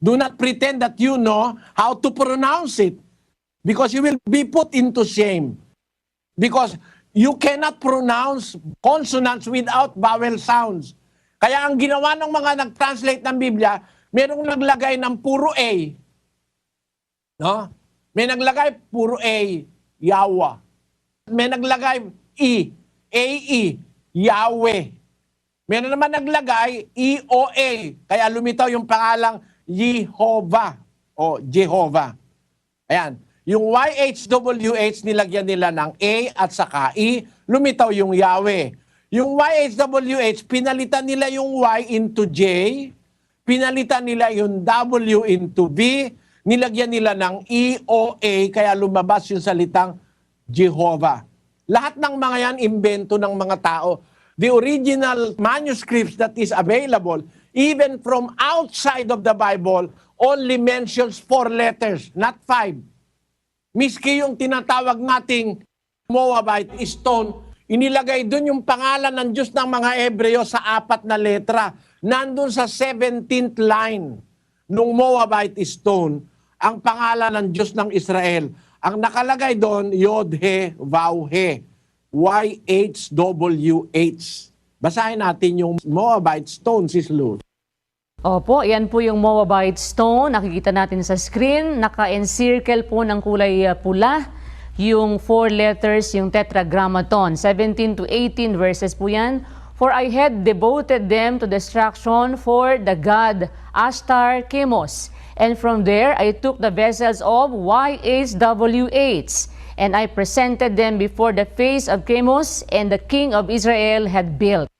Do not pretend that you know how to pronounce it. Because you will be put into shame. Because you cannot pronounce consonants without vowel sounds. Kaya ang ginawa ng mga nag-translate ng Biblia, merong naglagay ng puro A. No? May naglagay puro A, Yawa. May naglagay E, A-E, Yahweh. Meron naman naglagay E-O-A. Kaya lumitaw yung pangalang Jehovah o Jehovah. Ayan. Yung YHWH nilagyan nila ng A at saka E, lumitaw yung Yahweh. Yung YHWH, pinalitan nila yung Y into J, pinalitan nila yung W into B, nilagyan nila ng E-O-A, kaya lumabas yung salitang Jehovah. Lahat ng mga yan, imbento ng mga tao. The original manuscripts that is available, even from outside of the Bible, only mentions 4 letters, not 5. Miski yung tinatawag nating Moabite stone, inilagay dun yung pangalan ng Diyos ng mga Hebreo sa 4 na letra. Nandun sa 17th line nung Moabite stone, ang pangalan ng Diyos ng Israel. Ang nakalagay doon, Yod, He, Vav, He. YHWH. Basahin natin yung Moabite stone, Sis Luz. Opo, yan po yung Moabite stone. Nakikita natin sa screen. Naka-encircle po ng kulay pula. Yung 4 letters, yung tetragrammaton. 17 to 18 verses po yan. For I had devoted them to destruction for the god Ashtar Chemos. And from there I took the vessels of YHWH. And I presented them before the face of Chemos, and the king of Israel had built.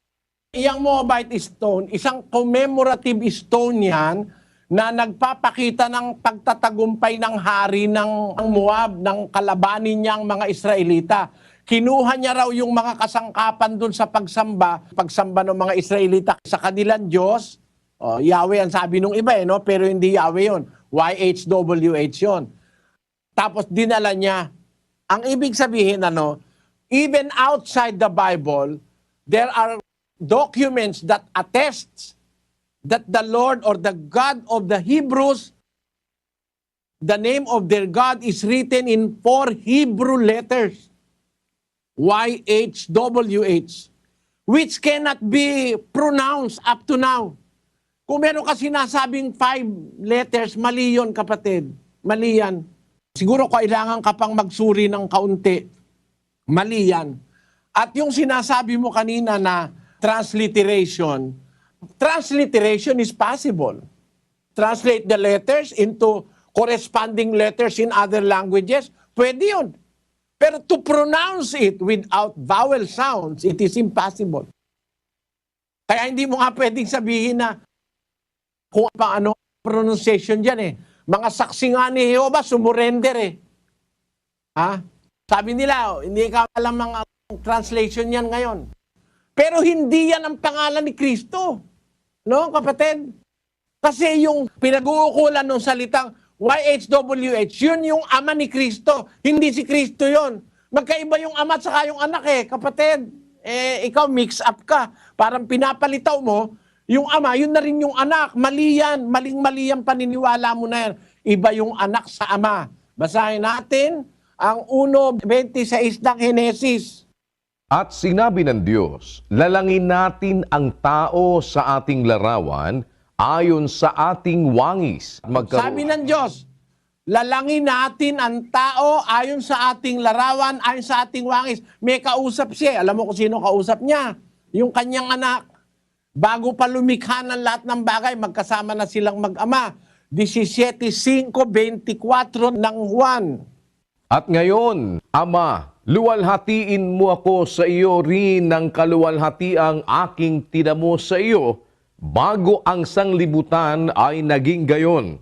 Iyang Moabite stone, isang commemorative stone yan na nagpapakita ng pagtatagumpay ng hari ng Moab, ng kalabanin niyang mga Israelita. Kinuha niya raw yung mga kasangkapan dun sa pagsamba ng mga Israelita sa kanilang Diyos. Yahweh ang sabi nung iba no? Pero hindi Yahweh yun. YHWH yun. Tapos dinala niya. Ang ibig sabihin, even outside the Bible, there are documents that attests that the Lord or the God of the Hebrews, the name of their God is written in 4 Hebrew letters. YHWH, which cannot be pronounced up to now. Kung meron ka sinasabing 5 letters, mali yun, kapatid. Mali yan. Siguro kailangan ka pang magsuri ng kaunti. Mali yan. At yung sinasabi mo kanina na transliteration is possible. Translate the letters into corresponding letters in other languages, pwede yun. Pero to pronounce it without vowel sounds, it is impossible. Kaya hindi mo nga pwedeng sabihin na kung paano pronunciation dyan eh. Mga saksi nga ni Jehovah, sumurrender eh. Ha? Sabi nila, hindi ka alam ang translation yan ngayon. Pero hindi yan ang pangalan ni Kristo. No, kapatid? Kasi yung pinag-uukulan ng salitang YHWH, yun yung ama ni Kristo. Hindi si Kristo yun. Magkaiba yung ama at saka yung anak eh, kapatid. Ikaw mix up ka. Parang pinapalitaw mo, yung ama, yun na rin yung anak. Mali yan. Maling-mali yan paniniwala mo na yan. Iba yung anak sa ama. Basahin natin ang 1:26 ng Henesis. At sinabi ng Diyos, lalangin natin ang tao sa ating larawan ayon sa ating wangis. Sabi ng Diyos, lalangin natin ang tao ayon sa ating larawan, ayon sa ating wangis. May kausap siya. Alam mo kung sino kausap niya? Yung kanyang anak. Bago pa lumikha ng lahat ng bagay, magkasama na silang mag-ama. 17:5-24 ng Juan. At ngayon, Ama, luwalhatiin mo ako sa iyo rin ng kaluwalhatiang aking tinamo sa iyo bago ang sanglibutan ay naging gayon.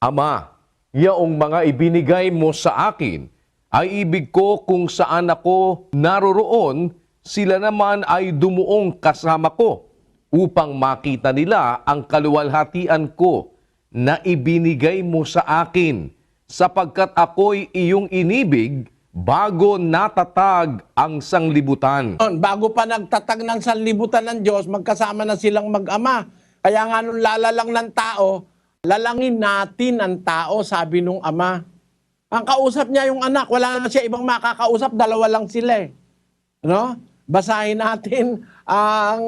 Ama, yaong mga ibinigay mo sa akin ay ibig ko kung saan ako naroroon, sila naman ay dumuong kasama ko upang makita nila ang kaluwalhatian ko na ibinigay mo sa akin sapagkat ako'y iyong inibig bago natatag ang sanglibutan. Bago pa nagtatag ng sanlibutan ng Diyos, magkasama na silang mag-ama. Kaya nga nung lalalang ng tao, lalangin natin ang tao, sabi nung ama. Ang kausap niya yung anak, wala na siya ibang makakausap, dalawa lang sila eh. No? Basahin natin ang...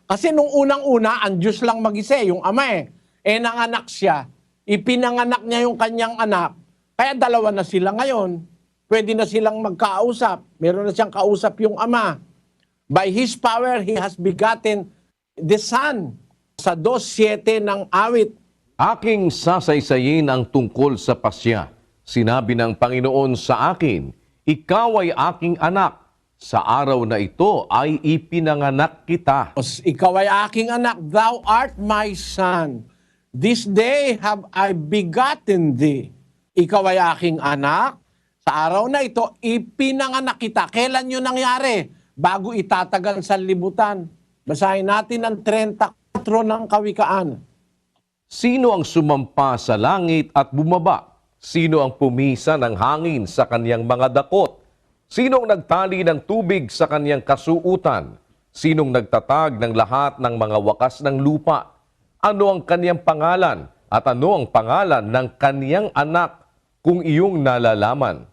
Kasi nung unang-una, ang Diyos lang mag-isa yung ama eh. Nanganak siya. Ipinanganak niya yung kanyang anak. Kaya dalawa na sila ngayon. Pwede na silang magkausap. Meron na siyang kausap yung ama. By His power, He has begotten the Son. Sa 2:7 ng awit. Aking sasaysayin ang tungkol sa pasya. Sinabi ng Panginoon sa akin, ikaw ay aking anak. Sa araw na ito ay ipinanganak kita. Ikaw ay aking anak, thou art my son. This day have I begotten thee. Ikaw ay aking anak. Sa araw na ito, ipinanganak kita. Kailan yun nangyari? Bago itatagan sa libutan. Basahin natin ang 34 ng Kawikaan. Sino ang sumampa sa langit at bumaba? Sino ang pumisa ng hangin sa kaniyang mga dakot? Sinong nagtali ng tubig sa kaniyang kasuutan? Sinong nagtatag ng lahat ng mga wakas ng lupa? Ano ang kaniyang pangalan at ano ang pangalan ng kaniyang anak kung iyong nalalaman?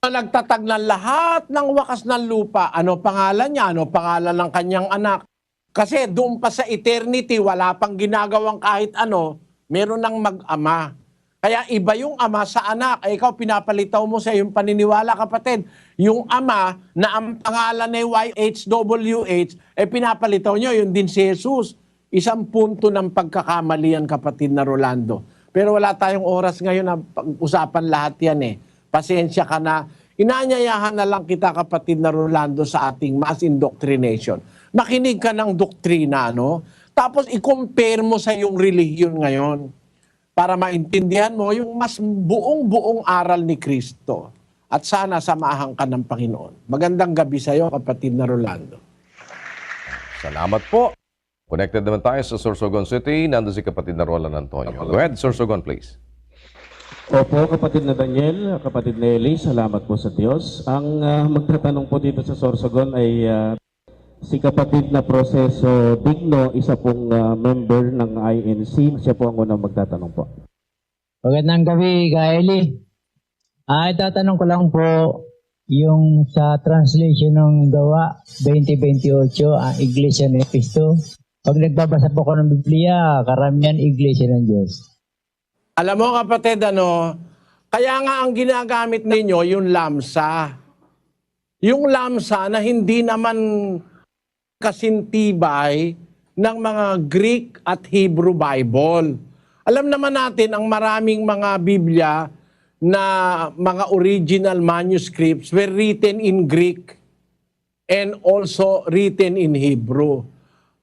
Nagtatag ng lahat ng wakas ng lupa. Ano pangalan niya? Ano pangalan ng kanyang anak? Kasi doon pa sa eternity, wala pang ginagawang kahit ano, meron ng mag-ama. Kaya iba yung ama sa anak. Ikaw pinapalitaw mo sa yung paniniwala, kapatid. Yung ama na ang pangalan ay YHWH, pinapalitaw nyo, yun din si Jesus. Isang punto ng pagkakamalian, kapatid na Rolando. Pero wala tayong oras ngayon na pag-usapan lahat yan eh. Pasensya ka na. Inaanyayahan na lang kita, kapatid na Rolando, sa ating mass indoctrination. Makinig ka ng doktrina, no? Tapos i-compare mo sa yung religion ngayon para maintindihan mo yung mas buong-buong aral ni Kristo. at sana samahan ka ng Panginoon. Magandang gabi sa iyo, kapatid na Rolando. Salamat po. Connected naman tayo sa Sorsogon City. Nandun si kapatid na Roland Antonio. Go ahead, Sorsogon, please. Opo, kapatid na Daniel, kapatid na Eli, salamat po sa Diyos. Ang magtatanong po dito sa Sorsogon ay si kapatid na Proseso Digno, isa pong member ng INC. Siya po ang unang magtatanong po. Magandang gabi, Kaeli. Itatanong ko lang po yung sa translation ng Gawa 20:28, ang Iglesia ni Cristo. Pag nagbabasa po ko ng Biblia, karamihan Iglesia ng Diyos. Alam mo kapatid, kaya nga ang ginagamit ninyo yung lamsa. Yung lamsa na hindi naman kasintibay ng mga Greek at Hebrew Bible. Alam naman natin ang maraming mga Biblia na mga original manuscripts were written in Greek and also written in Hebrew.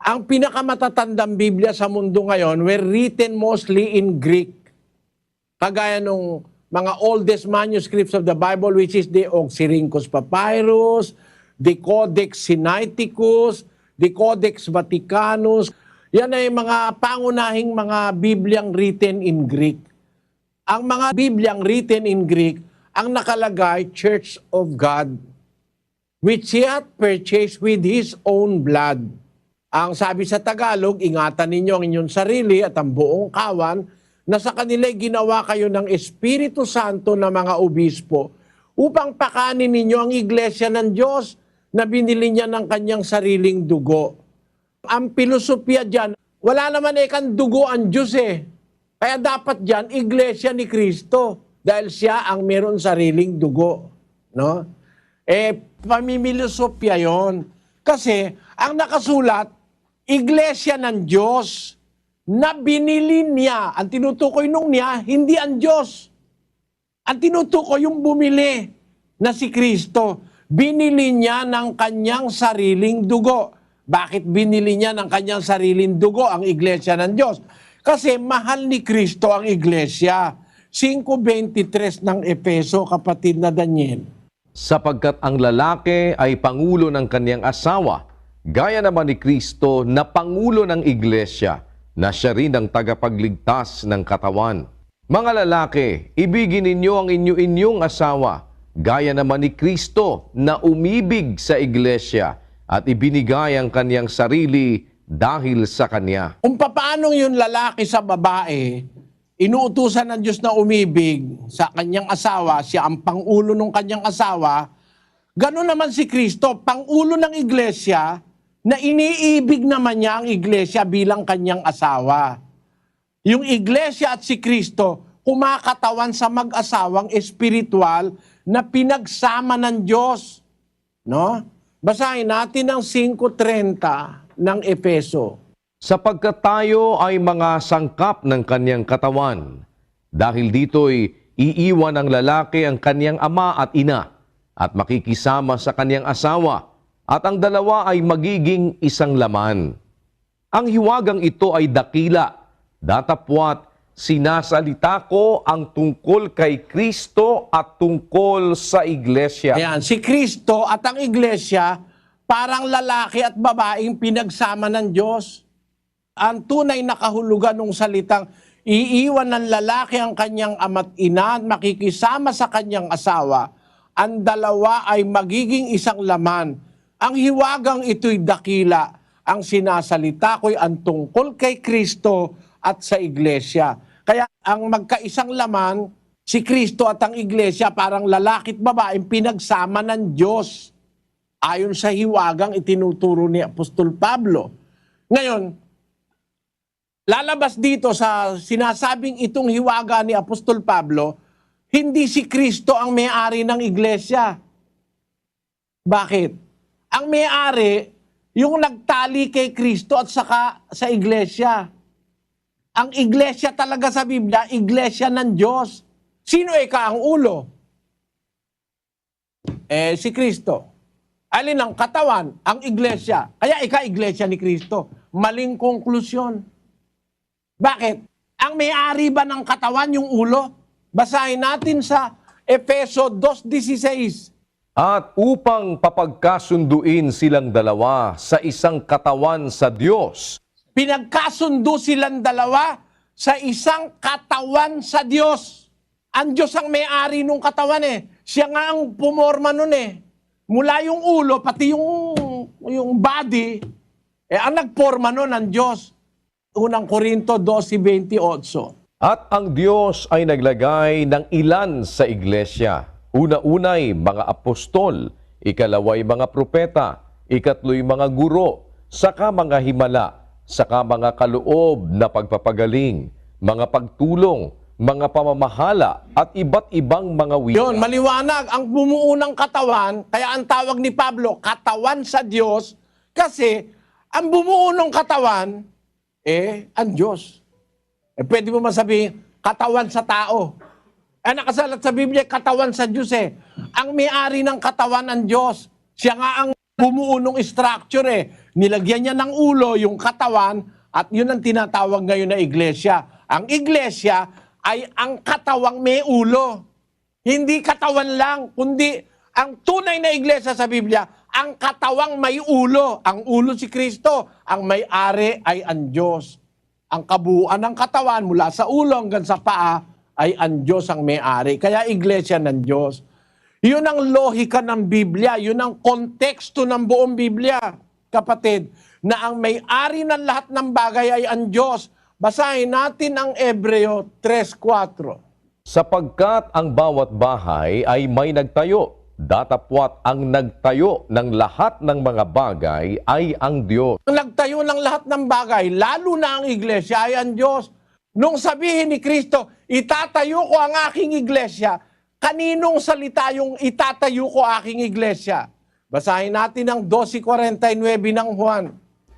Ang pinakamatatandang Biblia sa mundo ngayon were written mostly in Greek. Kagaya nung mga oldest manuscripts of the Bible, which is the Oxyrhynchus Papyrus, the Codex Sinaiticus, the Codex Vaticanus. Yan ay mga pangunahing mga Bibliang written in Greek. Ang mga Bibliang written in Greek, ang nakalagay, Church of God, which He hath purchased with His own blood. Ang sabi sa Tagalog, ingatan ninyo ang inyong sarili at ang buong kawan, na sa kanila ginawa kayo ng Espiritu Santo na mga obispo upang pakanin ninyo ang iglesia ng Diyos na binili niya ng kanyang sariling dugo. Ang pilosopya dyan, wala naman kang dugo ang Diyos Kaya dapat dyan, iglesia ni Kristo dahil siya ang meron sariling dugo. No? Pamimilosopya yon. Kasi ang nakasulat, iglesia ng Diyos na binili niya. Ang tinutukoy nung niya, hindi ang Diyos. Ang tinutukoy yung bumili na si Kristo. Binili niya ng kanyang sariling dugo. Bakit binili niya ng kanyang sariling dugo ang iglesia ng Diyos? Kasi mahal ni Kristo ang iglesia. 5:23 ng Efeso, kapatid na Daniel. Sapagkat ang lalaki ay pangulo ng kanyang asawa, gaya naman ni Kristo na pangulo ng iglesia, na siya rin ang tagapagligtas ng katawan. Mga lalaki, ibigin ninyo ang inyong asawa, gaya naman ni Kristo na umibig sa iglesia at ibinigay ang kanyang sarili dahil sa kanya. Kung paano yung lalaki sa babae, inuutusan ng Diyos na umibig sa kanyang asawa, siya ang pangulo ng kanyang asawa, gano'n naman si Kristo, pangulo ng iglesia, na iniibig naman niya ang iglesia bilang kanyang asawa. Yung iglesia at si Kristo, kumakatawan sa mag-asawang espiritual na pinagsama ng Diyos. No? Basahin natin ang 5:30 ng Efeso. Sapagkat tayo ay mga sangkap ng kanyang katawan. Dahil dito'y iiwan ng lalaki ang kanyang ama at ina at makikisama sa kanyang asawa, at ang dalawa ay magiging isang laman. Ang hiwagang ito ay dakila, datapwat sinasalita ko ang tungkol kay Kristo at tungkol sa iglesia. Ayan, si Kristo at ang iglesia, parang lalaki at babaeng pinagsama ng Diyos. Ang tunay na kahulugan ng salitang, iiwan ng lalaki ang kanyang ama't ina at makikisama sa kanyang asawa, ang dalawa ay magiging isang laman. Ang hiwagang ito'y dakila. Ang sinasalita ko'y ang tungkol kay Kristo at sa iglesia. Kaya ang magkaisang laman, si Kristo at ang iglesia, parang lalaki at babaeng pinagsama ng Diyos. Ayon sa hiwagang itinuturo ni Apostol Pablo. Ngayon, lalabas dito sa sinasabing itong hiwaga ni Apostol Pablo, hindi si Kristo ang may-ari ng iglesia. Bakit? Ang may-ari, yung nagtali kay Kristo at saka sa iglesia. Ang iglesia talaga sa Biblia, iglesia ng Diyos. Sino ang ulo? Si Kristo. Alin ang katawan? Ang iglesia. Kaya iglesia ni Kristo. Maling konklusyon. Bakit? Ang may-ari ba ng katawan yung ulo? Basahin natin sa Efeso 2:16. At upang papagkasunduin silang dalawa sa isang katawan sa Diyos, Pinagkasundo silang dalawa sa isang katawan sa Diyos. Ang Diyos ang may-ari nung katawan Siya nga ang pumorma nun Mula yung ulo, pati yung body, ang nagporma nun ang Diyos. Unang Korinto 12:28. at ang Diyos ay naglagay ng ilan sa iglesia. Una-unay mga apostol, ikalaway mga propeta, ikatlo'y mga guro, saka mga himala, saka mga kaloob na pagpapagaling, mga pagtulong, mga pamamahala, at iba't ibang mga wika. Yun, maliwanag. Ang bumuo ng katawan, kaya ang tawag ni Pablo, katawan sa Diyos, kasi ang bumuo ng katawan, ang Diyos. Pwede mo masabihin, katawan sa tao. Nakasalat sa Biblia, katawan sa Diyos Ang may-ari ng katawan ang Diyos. Siya nga ang bumuo ng structure Nilagyan niya ng ulo yung katawan at yun ang tinatawag ngayon na iglesia. Ang iglesia ay ang katawang may ulo. Hindi katawan lang, kundi ang tunay na iglesia sa Biblia, ang katawang may ulo. Ang ulo si Kristo, ang may-ari ay ang Diyos. Ang kabuuan ng katawan mula sa ulo hanggang sa paa ay ang Diyos ang may-ari. Kaya iglesia ng Diyos. Yun ang lohika ng Biblia. Yun ang konteksto ng buong Biblia, kapatid. Na ang may-ari ng lahat ng bagay ay ang Diyos. Basahin natin ang Hebreo 3:4. Sapagkat ang bawat bahay ay may nagtayo, datapwat ang nagtayo ng lahat ng mga bagay ay ang Diyos. Ang nagtayo ng lahat ng bagay, lalo na ang iglesia, ay ang Diyos. Nung sabihin ni Kristo, itatayo ko ang aking iglesia, kaninong salita yung itatayo ko aking iglesia? Basahin natin ang 12:49 ng Juan.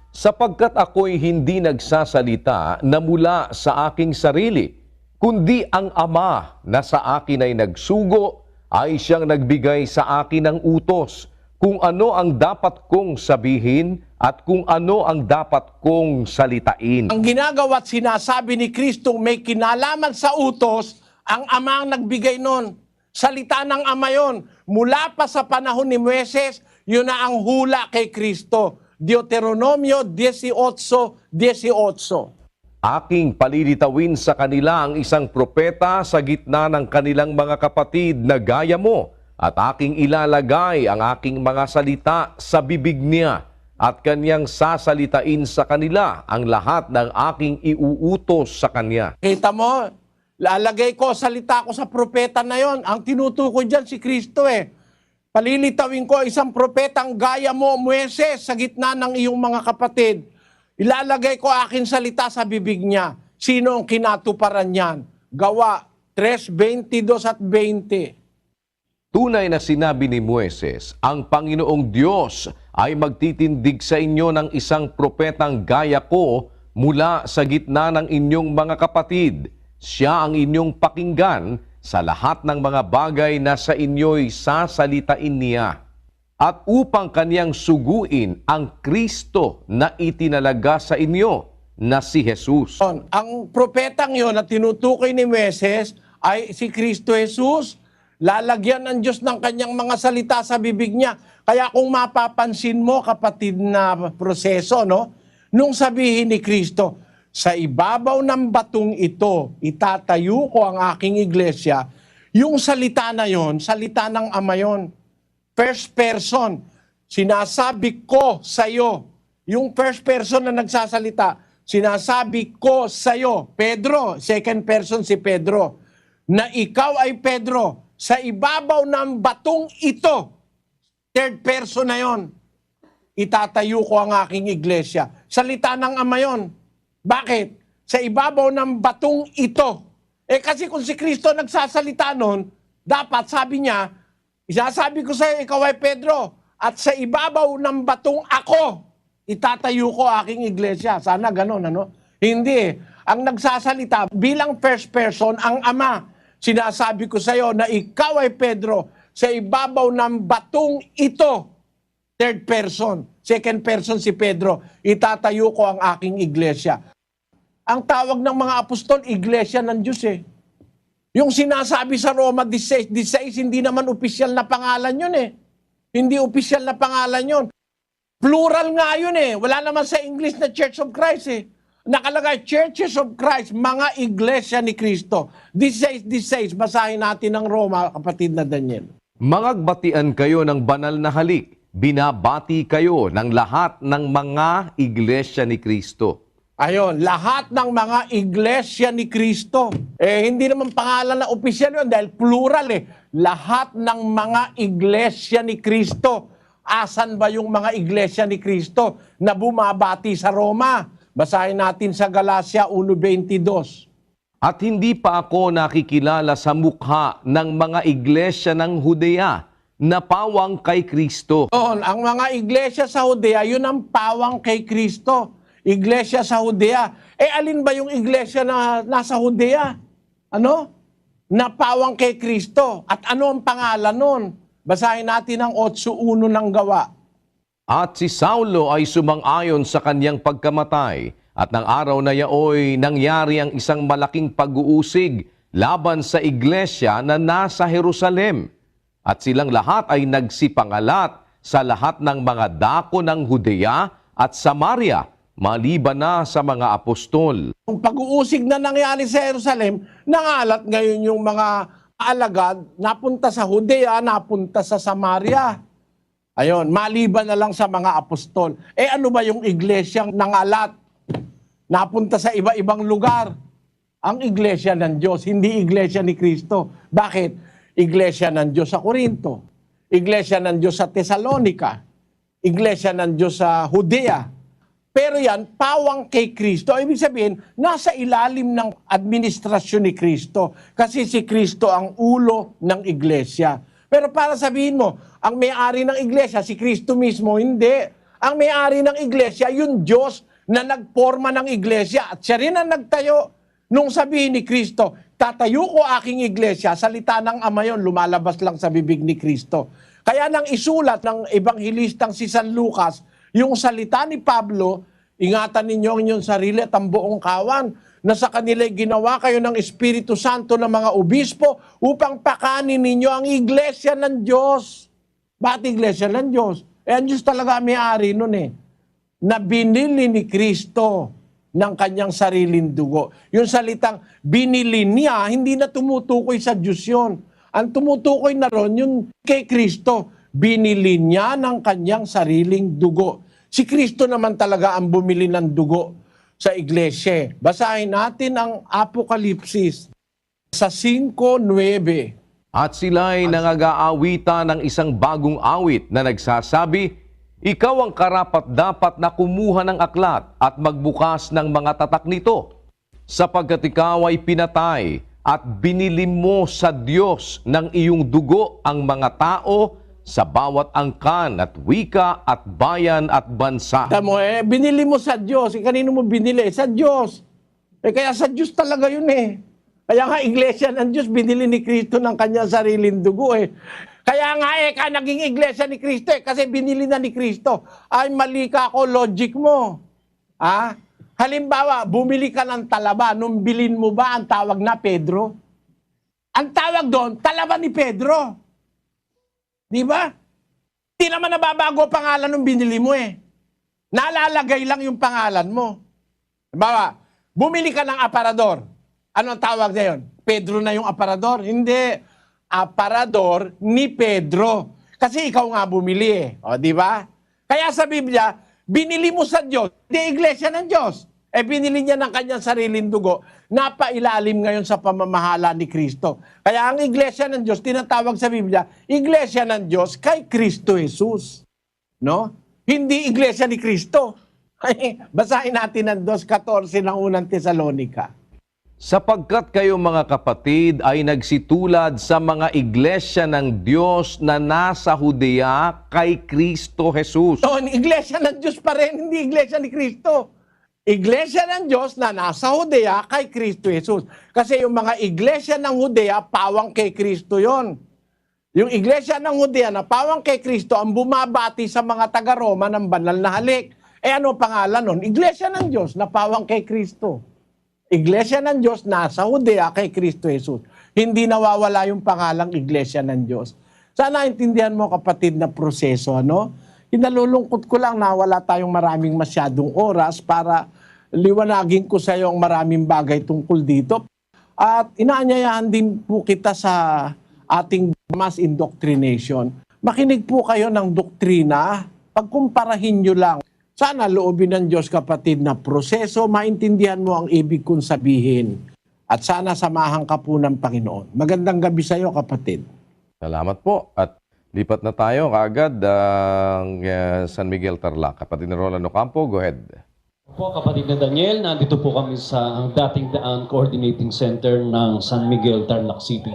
Sapagkat ako'y hindi nagsasalita na mula sa aking sarili, kundi ang Ama na sa akin ay nagsugo, ay siyang nagbigay sa akin ng utos, kung ano ang dapat kong sabihin at kung ano ang dapat kong salitain. Ang ginagawa at sinasabi ni Kristo may kinalaman sa utos, ang Ama ang nagbigay nun. Salita ng Ama yon. Mula pa sa panahon ni Moises, yun na ang hula kay Kristo. Deuteronomio 18:18. Aking palilitawin sa kanila ang isang propeta sa gitna ng kanilang mga kapatid na gaya mo, at aking ilalagay ang aking mga salita sa bibig niya, at kanyang sasalitain sa kanila ang lahat ng aking iuutos sa kanya. Kita mo, lalagay ko, salita ko sa propeta na yon. Ang tinutukoy dyan si Kristo Palilitawin ko isang propetang gaya mo, Moises, sa gitna ng iyong mga kapatid. Ilalagay ko aking salita sa bibig niya. Sino ang kinatuparan niyan? Gawa 3:22 at 20. Tunay na sinabi ni Moises, ang Panginoong Diyos ay magtitindig sa inyo ng isang propetang gaya ko mula sa gitna ng inyong mga kapatid. Siya ang inyong pakinggan sa lahat ng mga bagay na sa inyo'y sasalitain niya. At upang kaniyang suguin ang Kristo na itinalaga sa inyo na si Jesus. Ang propetang yon na tinutukoy ni Moises ay si Kristo Jesus. Lalagyan ng Diyos ng kanyang mga salita sa bibig niya. Kaya kung mapapansin mo, kapatid na proseso, nung sabihin ni Kristo, sa ibabaw ng batong ito, itatayo ko ang aking iglesia, yung salita na yon, salita ng Ama yon. First person, sinasabi ko sa iyo. Yung first person na nagsasalita, sinasabi ko sa iyo. Pedro, second person si Pedro, na ikaw ay Pedro, sa ibabaw ng batong ito, third person na yon, itatayo ko ang aking iglesia. Salita ng Ama yon. Bakit? Sa ibabaw ng batong ito. Kasi kung si Kristo nagsasalita nun, dapat sabi niya, isasabi ko sa iyo, ikaw ay Pedro, at sa ibabaw ng batong ako, itatayo ko aking iglesia. Sana ganon, Hindi. Ang nagsasalita bilang first person, ang Ama. Sinasabi ko sa iyo na ikaw ay Pedro, sa ibabaw ng batong ito, third person, second person si Pedro, itatayo ko ang aking iglesia. Ang tawag ng mga apostol, iglesia ng Diyos Yung sinasabi sa Roma 16:16, hindi naman opisyal na pangalan yun eh. Hindi opisyal na pangalan yun. Plural nga yun eh. Wala naman sa English na Church of Christ eh. Nakalagay, Churches of Christ, mga iglesia ni Kristo. 16:16, basahin natin ang Roma, kapatid na Daniel. Mangagbatian kayo ng banal na halik. Binabati kayo ng lahat ng mga iglesia ni Kristo. Ayon, lahat ng mga iglesia ni Kristo. Hindi naman pangalan na opisyal yun dahil plural eh. Lahat ng mga iglesia ni Kristo. Asan ba yung mga iglesia ni Kristo na bumabati sa Roma? Basahin natin sa Galacia 1:22. At hindi pa ako nakikilala sa mukha ng mga iglesia ng Judea na pawang kay Kristo. Doon, ang mga iglesia sa Judea, yun ang pawang kay Kristo. Iglesia sa Judea. Alin ba yung iglesia na nasa Judea? Ano? Na pawang kay Kristo. At ano ang pangalan nun? Basahin natin ang 8:1 ng Gawa. At si Saulo ay sumang-ayon sa kanyang pagkamatay. At ng araw na yaoy nangyari ang isang malaking pag-uusig laban sa iglesia na nasa Jerusalem. At silang lahat ay nagsipangalat sa lahat ng mga dako ng Judea at Samaria, maliban na sa mga apostol. Ang pag-uusig na nangyari sa Jerusalem, nangalat ngayon yung mga alagad, napunta sa Judea, napunta sa Samaria. Ayon, maliban na lang sa mga apostol. Ano ba yung iglesyang nangalat? Napunta sa iba-ibang lugar. Ang iglesia ng Diyos, hindi iglesia ni Kristo. Bakit? Iglesia ng Diyos sa Corinto. Iglesia ng Diyos sa Thessalonica. Iglesia ng Diyos sa Judea. Pero yan, pawang kay Kristo. Ibig sabihin, nasa ilalim ng administrasyon ni Kristo. Kasi si Kristo ang ulo ng iglesia. Pero para sabihin mo, ang may-ari ng iglesia, si Kristo mismo, hindi. Ang may-ari ng iglesia, yung Diyos na nagporma ng iglesia. At siya rin ang nagtayo nung sabihin ni Kristo, tatayo ko aking iglesia, salita ng Ama yon, lumalabas lang sa bibig ni Kristo. Kaya nang isulat ng ebanghilistang si San Lucas, yung salita ni Pablo, ingatan ninyo ang inyong sarili at ang buong kawan, na sa kanila'y ginawa kayo ng Espiritu Santo ng mga obispo upang pakanin ninyo ang iglesia ng Diyos. Bakit iglesia ng Diyos? Ang Diyos talaga may-ari nun eh. Na binili ni Kristo ng kanyang sariling dugo. Yung salitang binili niya, hindi na tumutukoy sa Diyos yun. Ang tumutukoy na ron, yung kay Kristo, binili niya ng kanyang sariling dugo. Si Kristo naman talaga ang bumili ng dugo sa iglesia. Basahin natin ang Apokalipsis sa 5:9. At sila'y nangag-aawitan ng isang bagong awit na nagsasabi, ikaw ang karapat-dapat na kumuha ng aklat at magbukas ng mga tatak nito, sapagkat ikaw ay pinatay at binili mo sa Diyos ng iyong dugo ang mga tao sa bawat angkan at wika at bayan at bansa. Tamo, binili mo sa Diyos. Kanino mo binili? Sa Diyos. Kaya sa Diyos talaga yun eh. Kaya nga iglesia ng Diyos, binili ni Kristo ng kanyang sariling dugo eh. Kaya nga naging iglesia ni Kristo kasi binili na ni Kristo. Ay, mali ka ako, logic mo. Halimbawa, bumili ka ng talaba, nung bilin mo ba ang tawag na Pedro? Ang tawag doon, talaba ni Pedro. Di ba? Hindi naman nababago ang pangalan nung binili mo eh. Nalalagay lang yung pangalan mo. Halimbawa, bumili ka ng aparador. Ano ang tawag na yun? Pedro na yung aparador? Hindi. Aparador ni Pedro. Kasi ikaw nga bumili eh. O, di ba? Kaya sa Biblia, binili mo sa Diyos, di iglesia ng Diyos. Binili niya ng kanyang sariling dugo, napailalim ngayon sa pamamahala ni Kristo. Kaya ang iglesia ng Diyos, tinatawag sa Biblia, iglesia ng Diyos kay Kristo Jesus. No? Hindi iglesia ni Kristo. Basahin natin ang 2:14 ng unang Thessalonica. Sapagkat kayo mga kapatid ay nagsitulad sa mga iglesia ng Diyos na nasa Judea kay Kristo Jesus. So, iglesia ng Diyos pa rin, hindi iglesia ni Kristo. Iglesia ng Diyos na nasa Judea kay Kristo Jesus. Kasi yung mga iglesia ng Judea, pawang kay Kristo yon. Yung iglesia ng Judea na pawang kay Kristo ang bumabati sa mga taga-Roma ng banal na halik. Ano pangalan nun? Iglesia ng Diyos na pawang kay Kristo. Iglesia ng Diyos nasa Judea kay Kristo Jesus. hindi nawawala yung pangalang Iglesia ng Diyos. Sana intindihan mo, kapatid, na proseso, ano? Kinalulungkot ko lang na wala tayong maraming masyadong oras para liwanagin ko sa iyo ang maraming bagay tungkol dito. At inaanyayahan din po kita sa ating mass indoctrination. Makinig po kayo ng doktrina, pagkumparahin nyo lang. Sana loobin ng Diyos, kapatid, na proseso, maintindihan mo ang ibig kong sabihin. At sana samahan ka po ng Panginoon. Magandang gabi sa iyo, kapatid. Salamat po. At lipat na tayo kaagad ang San Miguel Tarlac. Kapatid na Rolando Campo, go ahead. Po, kapatid na Daniel, nandito po kami sa dating Daan Coordinating Center ng San Miguel, Tarlac City.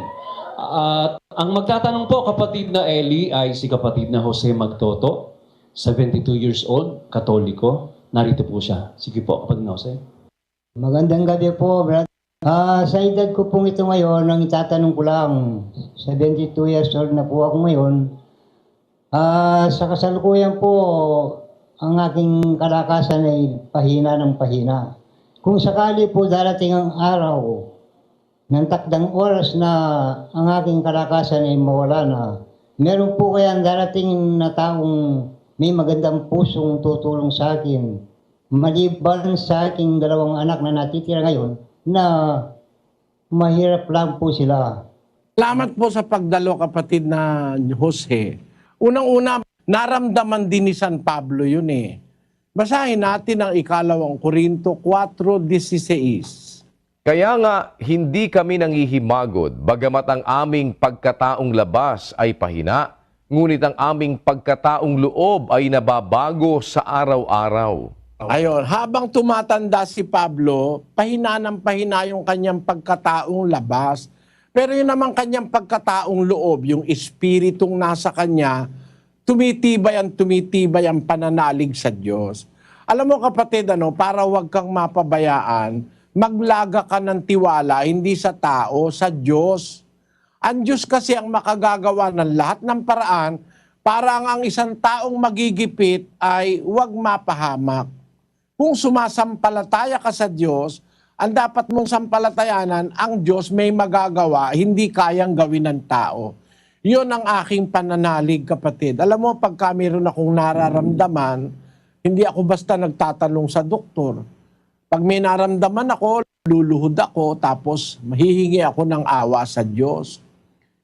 At ang magtatanong po, kapatid na Eli, ay si kapatid na Jose Magtoto, 72 years old, Katoliko. Narito po siya. Sige po, kapatid na Jose. Magandang gabi po, brad. Sa edad ko pong ito ngayon, ang itatanong ko lang, 72 years old na po ako ngayon. Sa kasalukuyan po, ang aking kalakasan ay pahina ng pahina. Kung sakali po darating ang araw ng takdang oras na ang aking kalakasan ay mawala na, meron po kayang darating na taong may magandang pusong tutulong sa akin, maliban sa aking dalawang anak na natitira ngayon, na mahirap lang po sila. Salamat po sa pagdalo, kapatid na Jose. Unang-una, naramdaman din ni San Pablo yun eh. Basahin natin ang 2 Korinto 4:16. Kaya nga, hindi kami nangihimagod, bagamat ang aming pagkataong labas ay pahina, ngunit ang aming pagkataong loob ay nababago sa araw-araw. Ayon, habang tumatanda si Pablo, pahina ng pahina yung kanyang pagkataong labas. Pero yun naman kanyang pagkataong loob, yung espiritong nasa kanya, tumitibay ang pananalig sa Diyos. Alam mo, kapatid, para wag kang mapabayaan, maglaga ka ng tiwala, hindi sa tao, sa Diyos. Ang Diyos kasi ang makagagawa ng lahat ng paraan para ang isang taong magigipit ay wag mapahamak. Kung sumasampalataya ka sa Diyos, ang dapat mong sampalatayanan, ang Diyos may magagawa, hindi kayang gawin ng tao. Yun ang aking pananalig, kapatid. Alam mo, pagka meron akong nararamdaman, hindi ako basta nagtatanong sa doktor. Pag may naramdaman ako, luluhod ako, tapos mahihingi ako ng awa sa Diyos.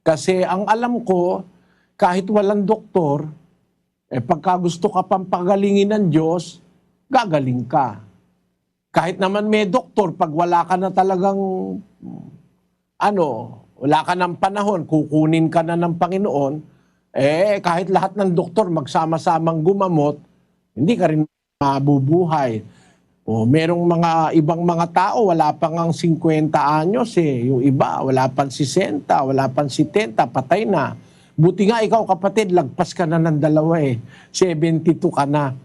Kasi ang alam ko, kahit walang doktor, pagka gusto ka pang pagalingin ng Diyos, gagaling ka. Kahit naman may doktor, pag wala ka na talagang, wala ka ng panahon, kukunin ka na ng Panginoon, kahit lahat ng doktor magsama-samang gumamot, hindi ka rin mabubuhay. O merong mga ibang mga tao, wala pang ang 50 anyos Yung iba, wala pang 60, wala pang 70, patay na. Buti nga ikaw, kapatid, lagpas ka na ng 2 72 ka na.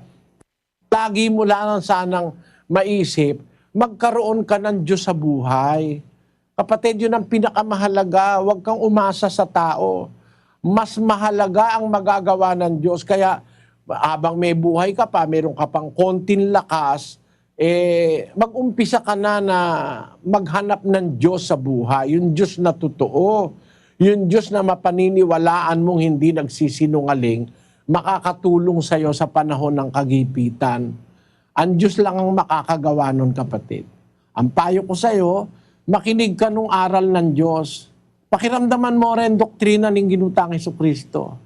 Lagi mo lang sanang maisip, magkaroon ka ng Diyos sa buhay. Kapatid, yun ang pinakamahalaga. Huwag kang umasa sa tao. Mas mahalaga ang magagawa ng Diyos. Kaya habang may buhay ka pa, meron ka pang konting lakas, mag-umpisa ka na maghanap ng Diyos sa buhay. Yung Diyos na totoo. Yung Diyos na mapaniniwalaan mong hindi nagsisinungaling, makakatulong sa iyo sa panahon ng kagipitan. Ang Diyos lang ang makakagawa nun, kapatid. Ang payo ko sa iyo, makinig ka nung aral ng Diyos. Pakiramdaman mo rin doktrina ng ginutang Jesucristo.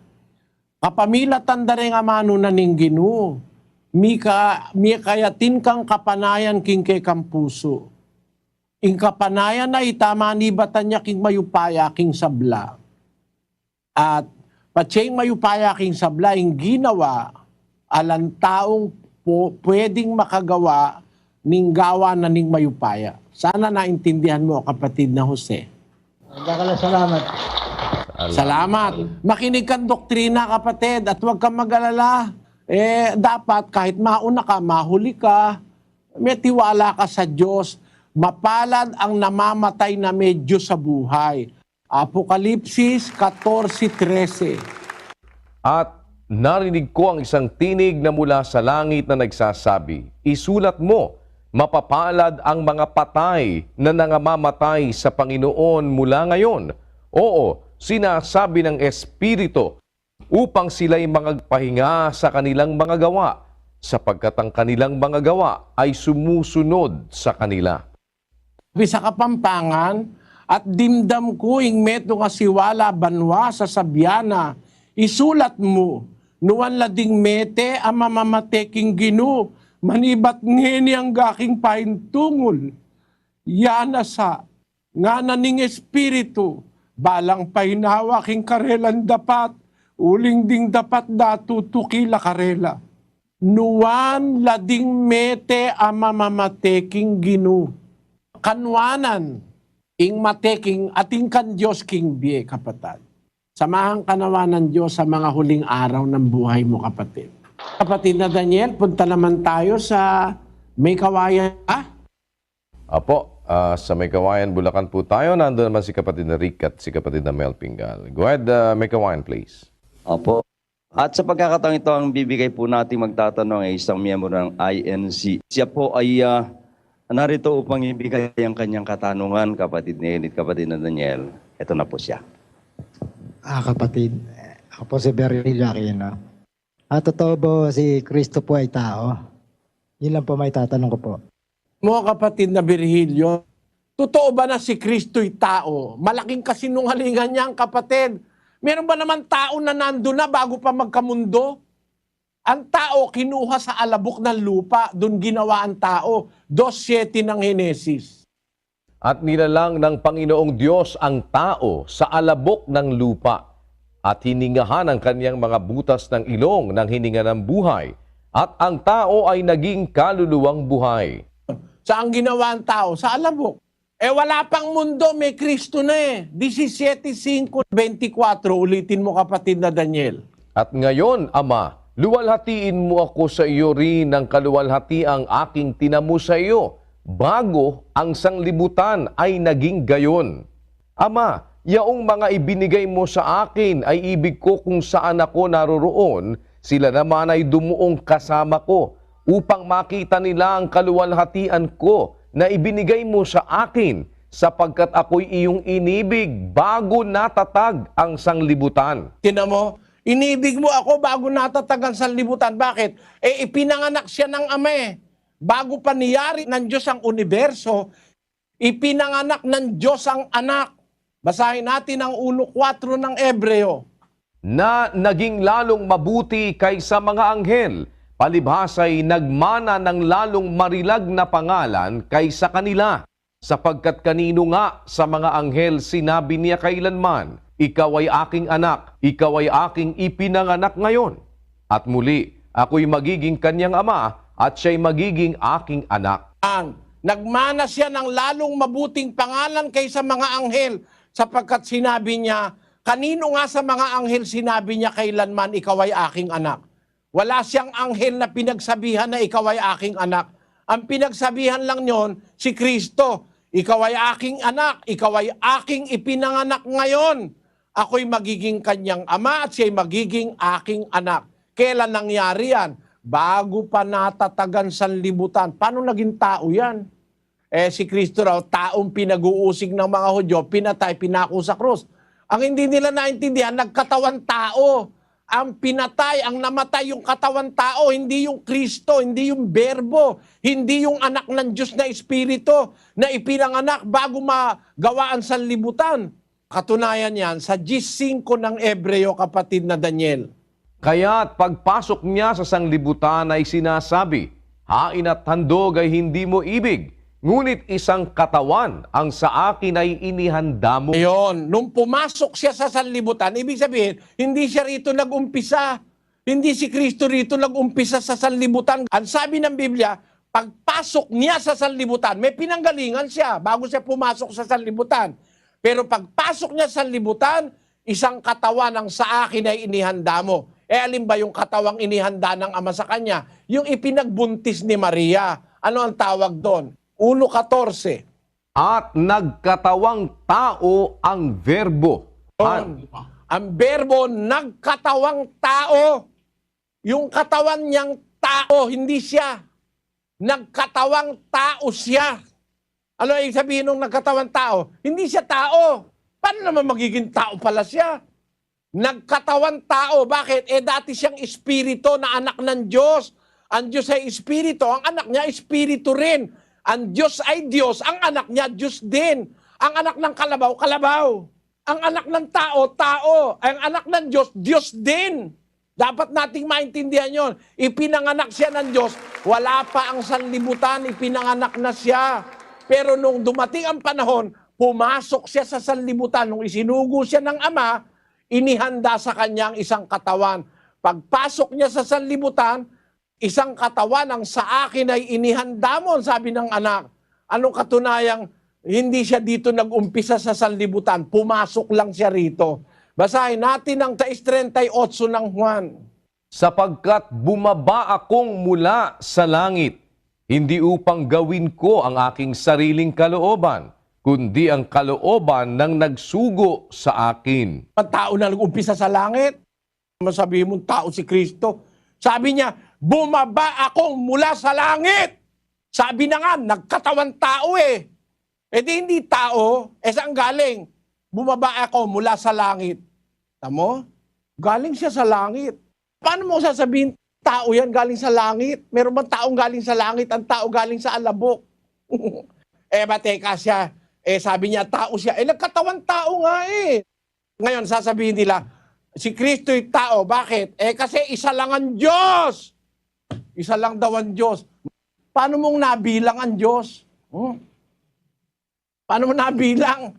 Kapamila tanda rin amano na ning Ginu. Mika kayatin kang kapanayan king kay kampuso. Ing kapanayan na itama ni batanya king mayupaya king sabla. At patseng mayupaya king sabla ing ginawa alang taong pwedeng makagawa ning gawa na ning mayupaya. Sana naintindihan mo, kapatid na Jose. Salamat. Salamat. Makinig kang doktrina, kapatid, at huwag kang mag-alala. Dapat kahit mauna ka, mahuli ka, may tiwala ka sa Diyos. Mapalad ang namamatay na may Diyos sa buhay. Apokalipsis 14:13. At narinig ko ang isang tinig na mula sa langit na nagsasabi, isulat mo Mapapalad ang mga patay na nangamamatay sa Panginoon mula ngayon. Oo, sinasabi ng Espiritu upang sila'y magpahinga sa kanilang mga gawa, sapagkat ang kanilang mga gawa ay sumusunod sa kanila. Sa Kapampangan, at dimdam ko ing meto nga siwala banwa sa sabyana, isulat mo, nuwan lading mete ang mamamateking ginu, manibat ngeni ang gaking paintungol. Yana sa, nga naning Espiritu, balang painawa king karelan dapat, uling ding dapat datutukila karela. Nuwan lading mete ang mamamateking ginu. Kanwanan, ing mateking ating kan Diyos king biye, kapatid. Samahan kanawa ng Diyos sa mga huling araw ng buhay mo, kapatid. Kapatid na Daniel, punta naman tayo sa May Kawayan. Apo, sa May Kawayan, Bulacan po tayo. Nandun naman si kapatid na Rick at si kapatid na Mel Pingal. Go ahead, May Kawayan, please. Opo. At sa pagkakataon ito, ang bibigay po natin magtatanong ay isang miyembro ng INC. Siya po ay narito upang ibigay ang kanyang katanungan, kapatid ni Edith, kapatid na Daniel. Ito na po siya. Kapatid, ako po si Beryl Aquino. Totoo po si Kristo po ay tao? Yun lang po may tatanong ko po. Mo kapatid na Virgilio, totoo ba na si Kristo'y tao? Malaking kasinungalingan niya ang kapatid. Meron ba naman tao na nando na bago pa magkamundo? Ang tao kinuha sa alabok ng lupa, doon ginawa ang tao. 2:7 ng Henesis. At nilalang ng Panginoong Diyos ang tao sa alabok ng lupa at hiningahan ang kanyang mga butas ng ilong ng hininga ng buhay. At ang tao ay naging kaluluwang buhay. Saan ginawa ang tao? Sa alabok. Wala pang mundo, may Kristo na eh. 17:5-24, ulitin mo kapatid na Daniel. At ngayon, Ama, luwalhatiin mo ako sa iyo rin ng kaluwalhatiang aking tinamo sa iyo, bago ang sanglibutan ay naging gayon. Ama, yaong mga ibinigay mo sa akin ay ibig ko kung saan ako naroroon, sila naman ay dumuong kasama ko, upang makita nila ang kaluwalhatian ko na ibinigay mo sa akin, sapagkat ako'y iyong inibig bago natatag ang sanglibutan. Tinan mo, inibig mo ako bago natatag ang sanlibutan. Bakit? Ipinanganak siya ng Ama eh. Bago pa niyari ng Diyos ang universo, ipinanganak ng Diyos ang anak. Basahin natin ang 1:4 ng Ebreo. Na naging lalong mabuti kaysa mga anghel, palibhasa'y nagmana ng lalong marilag na pangalan kaysa kanila. Sapagkat kanino nga sa mga anghel sinabi niya kailanman, ikaw ay aking anak, ikaw ay aking ipinanganak ngayon. At muli, ako'y magiging kanyang ama, at siya'y magiging aking anak. Nagmana siya ng lalong mabuting pangalan kaysa mga anghel, sapagkat sinabi niya, kanino nga sa mga anghel sinabi niya kailanman, ikaw ay aking anak. Wala siyang anghel na pinagsabihan na ikaw ay aking anak. Ang pinagsabihan lang niyon, si Kristo, ikaw ay aking anak, ikaw ay aking ipinanganak ngayon. Ako'y magiging kanyang ama at siya'y magiging aking anak. Kailan nangyari yan? Bago pa natatagan sanlibutan. Paano naging tao yan? Si Kristo raw, taong pinag-uusig ng mga Hudyo, pinatay, pinako sa krus. Ang hindi nila naintindihan, nagkatawan tao. Ang pinatay, ang namatay yung katawan tao, hindi yung Kristo, hindi yung Berbo, hindi yung anak ng Diyos na Espiritu na ipinanganak bago magawa ang sanlibutan. Katunayan yan sa 10:5 ng Ebreo, kapatid na Daniel. Kaya't pagpasok niya sa sanglibutan ay sinasabi, hain at handog ay hindi mo ibig, ngunit isang katawan ang sa akin ay inihanda mo. Ayun, nung pumasok siya sa sanlibutan, ibig sabihin, hindi siya rito nag-umpisa. Hindi si Kristo rito nag-umpisa sa sanlibutan. Ang sabi ng Biblia, pagpasok niya sa sanlibutan, may pinanggalingan siya bago siya pumasok sa sanlibutan. Pero pagpasok niya sa sanlibutan, isang katawan ang sa akin ay inihanda mo. Alin ba yung katawang inihanda ng Ama sa kanya? Yung ipinagbuntis ni Maria. Ano ang tawag doon? 1:14. At nagkatawang tao ang verbo. Ang verbo, nagkatawang tao. Yung katawan niyang tao, hindi siya. nagkatawang tao siya. Ano ang sabihin ng nagkatawang tao? Hindi siya tao. Paano naman magiging tao pala siya? Nagkatawang tao. Bakit? Dati siyang espiritu na anak ng Diyos. Ang Diyos ay espiritu. Ang anak niya espiritu rin. Ang Diyos ay Diyos. Ang anak niya Diyos din. Ang anak ng kalabaw, kalabaw. Ang anak ng tao, tao. Ang anak ng Diyos, Diyos din. Dapat nating maintindihan yon. Ipinanganak siya ng Diyos. Wala pa ang sanlibutan, ipinanganak na siya. Pero nung dumating ang panahon, pumasok siya sa sanlibutan. Nung isinugo siya ng Ama, inihanda sa kanyang isang katawan. Pagpasok niya sa sanlibutan, isang katawan ang sa akin ay inihanda mo, sabi ng anak. Anong katunayang hindi siya dito nag-umpisa sa sanlibutan, pumasok lang siya rito. Basahin natin ang 38 ng Juan. Sapagkat bumaba akong mula sa langit, hindi upang gawin ko ang aking sariling kalooban, kundi ang kalooban ng nagsugo sa akin. Ang tao na nag-umpisa sa langit, masabihin mong tao si Kristo. Sabi niya, bumaba akong mula sa langit. Sabi na nga, nagkatawan tao eh. Di hindi tao, saan galing? Bumaba ako mula sa langit. Tamo? Galing siya sa langit. Paano mo sasabihin, tao yan galing sa langit? Meron bang taong galing sa langit? Ang tao galing sa alabok. Teka siya. Sabi niya, tao siya. Nagkatawan tao nga eh. Ngayon, sasabihin nila, si Kristo'y tao. Bakit? Kasi isa lang ang Diyos. Isa lang daw ang Diyos. Paano mong nabilang ang Diyos? Paano mo nabilang?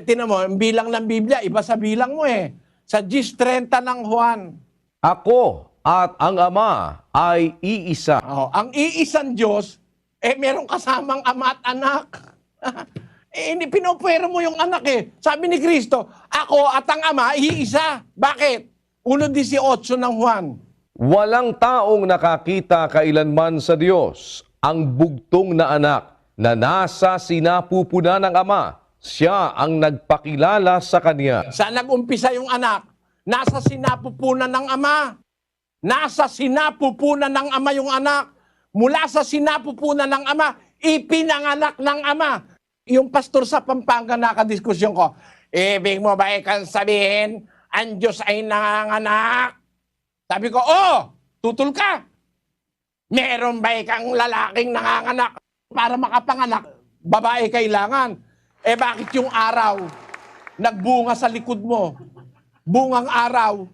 Tinan mo, ang bilang ng Biblia, iba sa bilang mo eh. Sa 10:30 ng Juan. Ako at ang Ama ay iisa. Ang iisang Diyos, meron kasamang ama at anak. Pinupwera mo yung anak eh. Sabi ni Kristo, ako at ang Ama iisa. Bakit? 1:18 ng Juan. Walang taong nakakita kailanman sa Diyos ang bugtong na anak na nasa sinapupunan ng Ama. Siya ang nagpakilala sa Kanya. Saan nag-umpisa yung anak? Nasa sinapupunan ng Ama. Nasa sinapupunan ng Ama yung anak. Mula sa sinapupunan ng Ama, ipinanganak ng Ama. Yung pastor sa Pampanga nakadiskusyon ko, ibig mo ba ikang sabihin, ang Diyos ay nanganganak? Sabi ko, tutol ka. Meron ba ikang lalaking nanganganak para makapanganak? Babae kailangan. Bakit yung araw nagbunga sa likod mo? Bungang araw.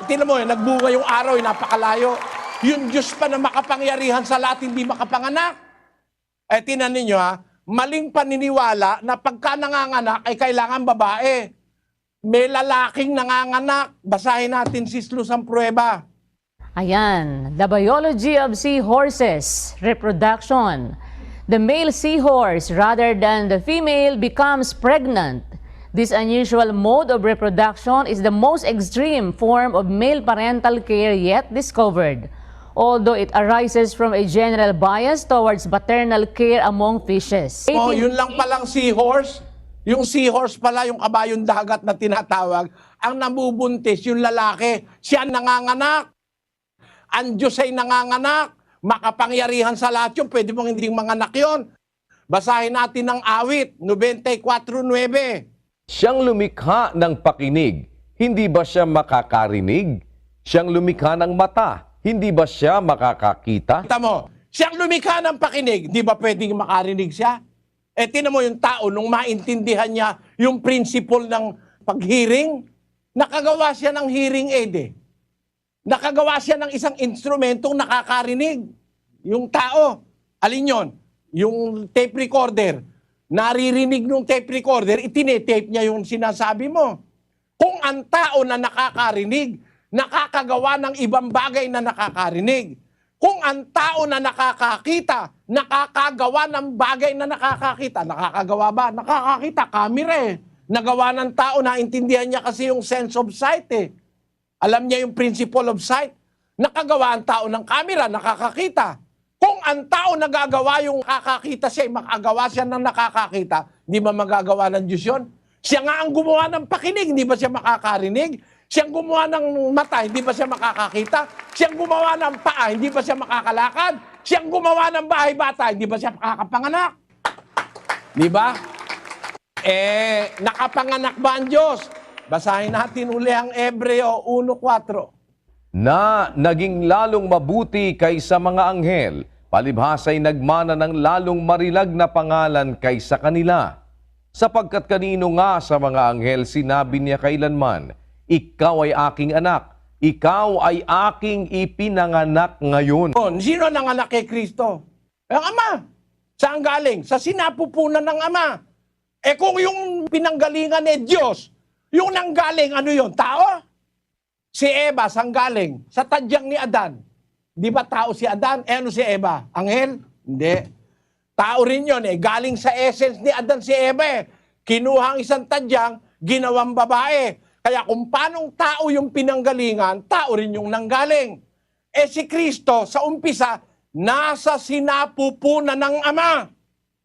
Tingnan mo, nagbunga yung araw, napakalayo. Yung Diyos pa na makapangyarihan sa lahat, hindi makapanganak. Tingnan ninyo maling paniniwala na pagka nanganganak ay kailangan babae. May lalaking nanganganak. Basahin natin si Luz ang pruweba. Ayan, the biology of seahorses, reproduction. The male seahorse, rather than the female, becomes pregnant. This unusual mode of reproduction is the most extreme form of male parental care yet discovered, although it arises from a general bias towards paternal care among fishes. Yun lang palang seahorse. Yung seahorse pala, yung kabayong dagat na tinatawag, ang nabubuntis, yung lalaki, siya nanganganak. Ang Diyos ay nanganganak. Makapangyarihan sa lahat yun, pwede mong hindi manganak yun. Basahin natin ang awit, 94:9. Siyang lumikha ng pakinig, hindi ba siya makakarinig? Siyang lumikha ng mata, hindi ba siya makakakita? Kita mo, siyang lumikha ng pakinig, di ba pwedeng makarinig siya? Tinan mo yung tao, nung maintindihan niya yung principle ng pag-hearing, nakagawa siya ng hearing aid eh. Nakagawa siya ng isang instrumentong nakakarinig. Yung tao, alin yon? Yung tape recorder. Naririnig ng tape recorder, itinetape niya yung sinasabi mo. Kung ang tao na nakakarinig, nakakagawa ng ibang bagay na nakakarinig. Kung ang tao na nakakakita, nakakagawa ng bagay na nakakakita. Nakakagawa ba? Nakakakita, camera eh. Nagawa ng tao, naintindihan niya kasi yung sense of sight eh. Alam niya yung principle of sight. Nakagawa ang tao ng camera, nakakakita. Kung ang tao nagagawa yung nakakakita siya, makagawa siya ng nakakakita, hindi ba magagawa ng Diyos yun? Siya nga ang gumawa ng pakinig, hindi ba siya makakarinig? Siya ang gumawa ng mata, hindi ba siya makakakita? Siya ang gumawa ng paa, hindi ba siya makakalakad? Siyang gumawa ng bahay bata, hindi ba siya kakapanganak? Di ba? Nakapanganak ba ang Diyos? Basahin natin uli ang Hebreo 1:4. Na naging lalong mabuti kaysa mga anghel, palibhasa'y nagmana ng lalong marilag na pangalan kaysa kanila. Sapagkat kanino nga sa mga anghel sinabi niya kailanman, ikaw ay aking anak, ikaw ay aking ipinanganak ngayon. Sino nanganak kay Kristo? Ang Ama. Saan galing? Sa sinapupunan ng Ama. Kung yung pinanggalingan ni Diyos, yung nanggaling, ano yun? Tao? Si Eva, saan galing? Sa tadyang ni Adan. Di ba tao si Adan? Ano si Eva? Anghel? Hindi. Tao rin yun galing sa essence ni Adan si Eva Kinuha ang isang tadyang, ginawang babae. Kaya kung paanong tao yung pinanggalingan, tao rin yung nanggaling. Si Kristo, sa umpisa, nasa sinapupunan ng Ama.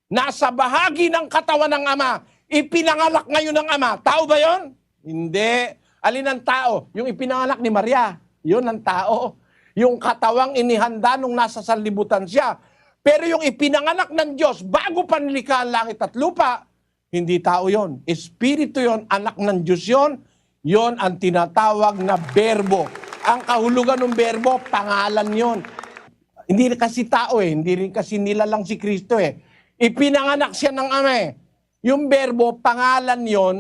Nasa bahagi ng katawan ng Ama. Ipinangalak ngayon ng Ama. Tao ba yon? Hindi. Alin ang tao? Yung ipinangalak ni Maria. Yun ang tao. Yung katawang inihanda nung nasa sanlibutan siya. Pero yung ipinanganak ng Diyos, bago pa nilikha ang langit at lupa, hindi tao yon. Espiritu yon, anak ng Diyos yon. Yon ang tinatawag na berbo. Ang kahulugan ng berbo, pangalan yon. Hindi kasi tao hindi rin kasi nilalang si Kristo Ipinanganak siya ng Ama Yung berbo, pangalan yon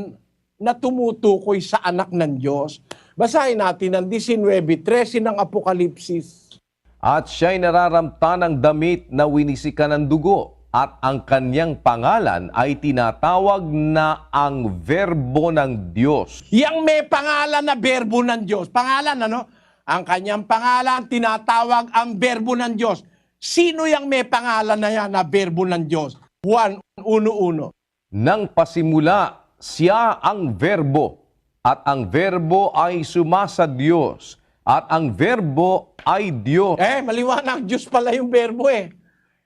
na tumutukoy sa anak ng Diyos. Basahin natin ang 19:13 ng Apokalipsis. At siya'y nararamta ng damit na winisikan ng dugo, at ang kanyang pangalan ay tinatawag na ang Verbo ng Diyos. Yang may pangalan na Verbo ng Diyos. Pangalan, ano? Ang kanyang pangalan, tinatawag ang Verbo ng Diyos. Sino yung may pangalan na yan na Verbo ng Diyos? Juan 1:1. Nang pasimula, siya ang Verbo, at ang Verbo ay sumasa Diyos, at ang Verbo ay Diyos. Maliwanag, Diyos pala yung Verbo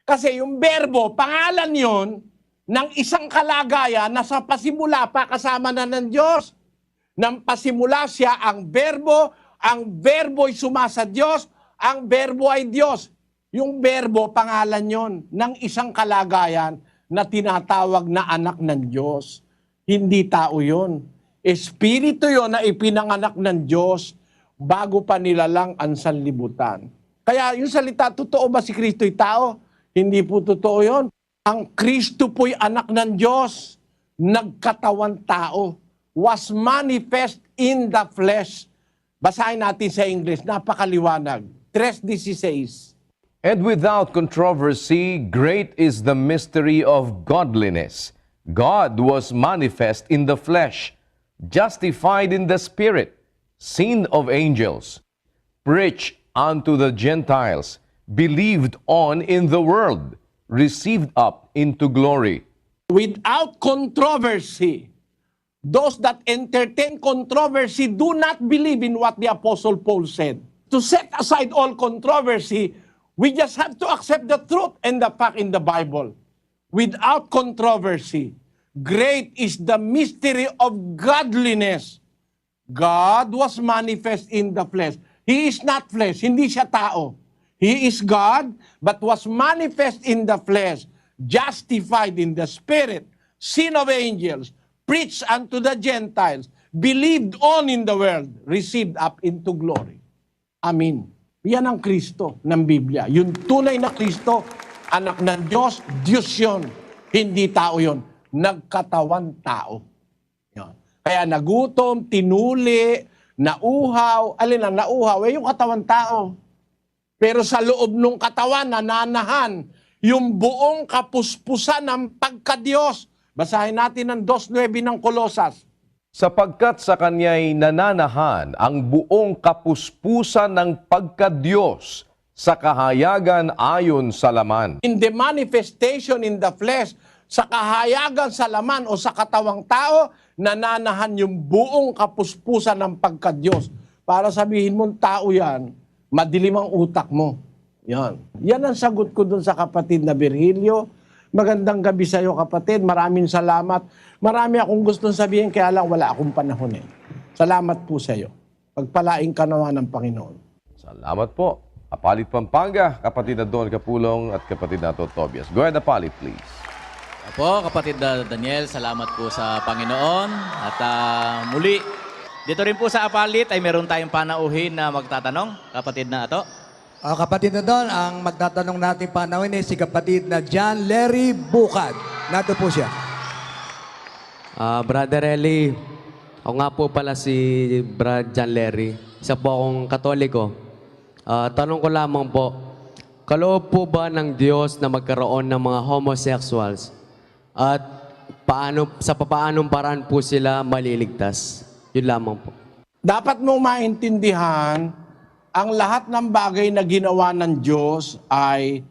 Kasi yung Verbo, pangalan yon ng isang kalagayan na sa pasimula pa kasama na ng Diyos. Nang pasimula siya ang Verbo ay sumasa Diyos, ang Verbo ay Diyos. Yung Verbo, pangalan yon ng isang kalagayan na tinatawag na anak ng Diyos. Hindi tao yon. Espiritu yon na ipinanganak ng Diyos bago pa nilalang ang sanlibutan. Kaya yung salita, totoo ba si Kristo'y tao? Hindi po totoo yon. Ang Kristo po'y anak ng Diyos, nagkatawan tao, was manifest in the flesh. Basahin natin sa English, napakaliwanag. 3:16. And without controversy, great is the mystery of godliness. God was manifest in the flesh, justified in the spirit, seen of angels, preached unto the Gentiles, believed on in the world, received up into glory. Without controversy, those that entertain controversy do not believe in what the Apostle Paul said. To set aside all controversy, we just have to accept the truth and the fact in the Bible. Without controversy, great is the mystery of godliness. God was manifest in the flesh. He is not flesh, hindi siya tao. He is God, but was manifest in the flesh, justified in the spirit, seen of angels, preached unto the Gentiles, believed on in the world, received up into glory. Amen. Yan ang Kristo ng Biblia. Yung tunay na Kristo, anak ng Diyos, Diyos yun. Hindi tao yun. Nagkatawan tao. Yan. Kaya nagutom, tinuli, nauhaw. Alin ang nauhaw? Yung katawan tao. Pero sa loob ng katawan, nananahan yung buong kapuspusan ng pagka-Diyos. Basahin natin ang 2:9 ng Kolosas. Sapagkat sa kanya'y nananahan ang buong kapuspusan ng pagka-Diyos sa kahayagan ayon sa laman. In the manifestation in the flesh, sa kahayagan sa laman o sa katawang tao, nananahan yung buong kapuspusan ng pagka-Diyos. Para sabihin mong tao yan, madilim ang utak mo. Yan. Yan ang sagot ko dun sa kapatid na Virgilio. Magandang gabi sa iyo, kapatid. Maraming salamat. Marami akong gustong sabihin, kaya lang wala akong panahon Salamat po sa iyo. Pagpalaing ka naman ng Panginoon. Salamat po. Apalit, Pampanga, kapatid na Don Capulong at kapatid na Tobias. Go ahead, Apalit, please. Opo, kapatid na Daniel, salamat po sa Panginoon. At muli, dito rin po sa Apalit ay meron tayong panauhin na magtatanong, kapatid na Ato. Kapatid na doon, ang magtatanong natin panahon ay si kapatid na John Larry Bukad. Nato po siya. Brother Eli, ako nga po pala si Brad John Larry. Isa po akong Katoliko. Tanong ko lamang po, kaloob po ba ng Diyos na magkaroon ng mga homosexuals? At sa papaanong paraan po sila maliligtas? Yun lamang po. Dapat mong maintindihan, ang lahat ng bagay na ginawa ng Diyos ay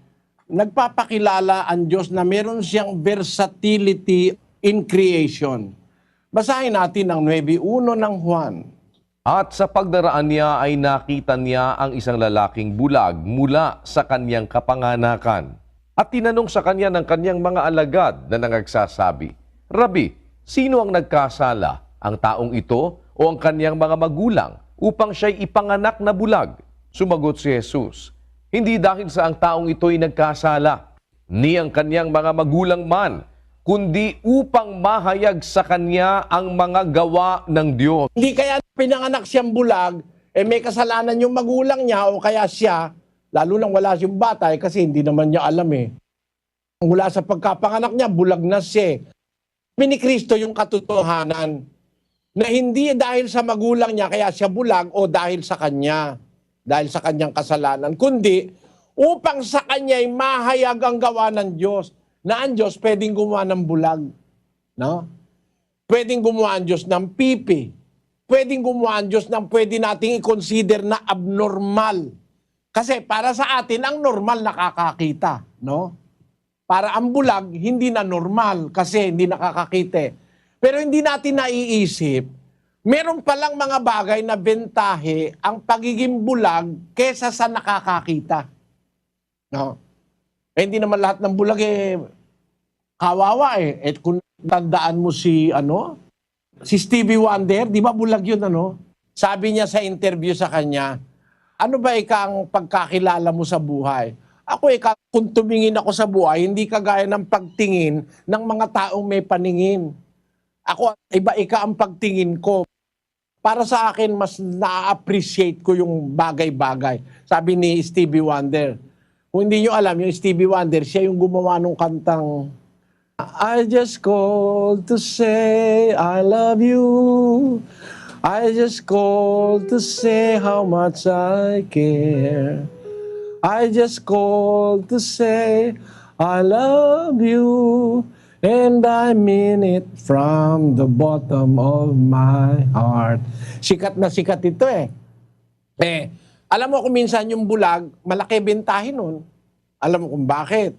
nagpapakilala ang Diyos na meron siyang versatility in creation. Basahin natin ang 9:1 ng Juan. At sa pagdaraan niya ay nakita niya ang isang lalaking bulag mula sa kanyang kapanganakan. At tinanong sa kanya ng kanyang mga alagad na nangagsasabi, Rabi, sino ang nagkasala, ang taong ito o ang kanyang mga magulang upang siya'y ipanganak na bulag? Sumagot si Jesus, hindi dahil sa ang taong ito'y nagkasala, ni ang kanyang mga magulang man, kundi upang mahayag sa kanya ang mga gawa ng Diyos. Hindi kaya pinanganak siyang bulag, may kasalanan yung magulang niya o kaya siya, lalo nang wala siyang bata kasi hindi naman niya alam Mula sa pagkapanganak niya, bulag na siya. Ni Kristo yung katotohanan na hindi dahil sa magulang niya kaya siya bulag o dahil sa kanya, dahil sa kanyang kasalanan, kundi upang sa kanya'y mahayag ang gawa ng Diyos. Na ang Diyos pwedeng gumawa ng bulag. No? Pwedeng gumawa ang Diyos ng pipi. Pwedeng gumawa ang Diyos ng pwede nating i-consider na abnormal. Kasi para sa atin, ang normal nakakakita. No? Para ang bulag, hindi na normal kasi hindi nakakakita. Pero hindi natin naiisip, meron palang mga bagay na bentahe ang pagiging bulag kesa sa nakakakita. No? Hindi naman lahat ng bulag kawawa kung tandaan mo si Stevie Wonder, di ba bulag yun Sabi niya sa interview sa kanya, ano ba ang pagkakilala mo sa buhay? Ako kung tumingin ako sa buhay, hindi kagaya ng pagtingin ng mga taong may paningin. Ako, iba ang pagtingin ko. Para sa akin, mas na-appreciate ko yung bagay-bagay. Sabi ni Stevie Wonder. Kung hindi nyo alam, yung Stevie Wonder, siya yung gumawa ng kantang I just called to say I love you. I just called to say how much I care. I just called to say I love you. And I mean it from the bottom of my heart. Sikat na sikat ito alam mo kung minsan yung bulag, malaki bentahin nun. Alam mo kung bakit?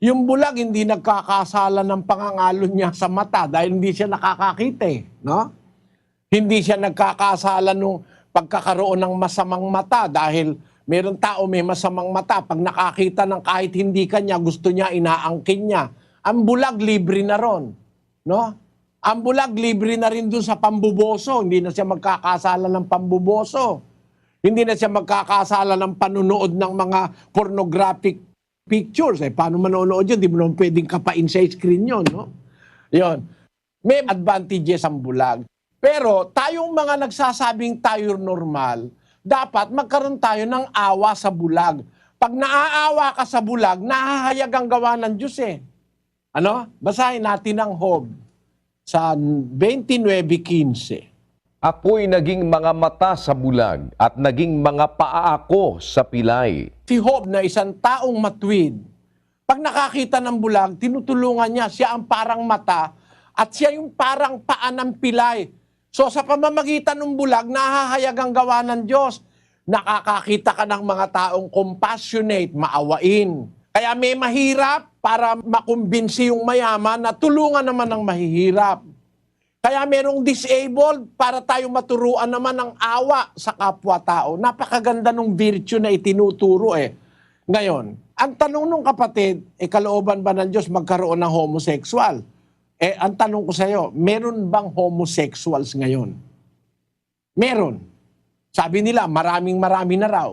Yung bulag hindi nagkakasala ng pangangalo niya sa mata dahil hindi siya nakakakita no? Hindi siya nagkakasala nung pagkakaroon ng masamang mata dahil meron tao may masamang mata. Pag nakakita ng kahit hindi kanya, gusto niya, inaangkin niya. Ang bulag, libre na ron. No? Ang bulag, libre na rin dun sa pambuboso. Hindi na siya magkakasala ng pambuboso. Hindi na siya magkakasala ng panunood ng mga pornographic pictures. Paano manonood yun? Di mo naman pwedeng kapain sa screen yun. No? Yun. May advantages ang bulag. Pero tayong mga nagsasabing tayo normal, dapat magkaroon tayo ng awa sa bulag. Pag naaawa ka sa bulag, nahahayag ang gawa ng Diyos Basahin natin ang Job sa 29:15. Ako'y naging mga mata sa bulag at naging mga paa ako sa pilay. Si Job na isang taong matuwid, pag nakakita ng bulag, tinutulungan niya. Siya ang parang mata at siya yung parang paa ng pilay. So sa pamamagitan ng bulag, nahahayag ang gawa ng Diyos. Nakakakita ka ng mga taong compassionate, maawain. Kaya may mahirap para makumbinsi yung mayaman na tulungan naman ang mahihirap. Kaya merong disabled para tayo maturuan naman ng awa sa kapwa-tao. Napakaganda ng virtue na itinuturo Ngayon, ang tanong nung kapatid, kalooban ba ng Diyos magkaroon ng homosexual? Ang tanong ko sa iyo, meron bang homosexuals ngayon? Meron. Sabi nila, marami na raw.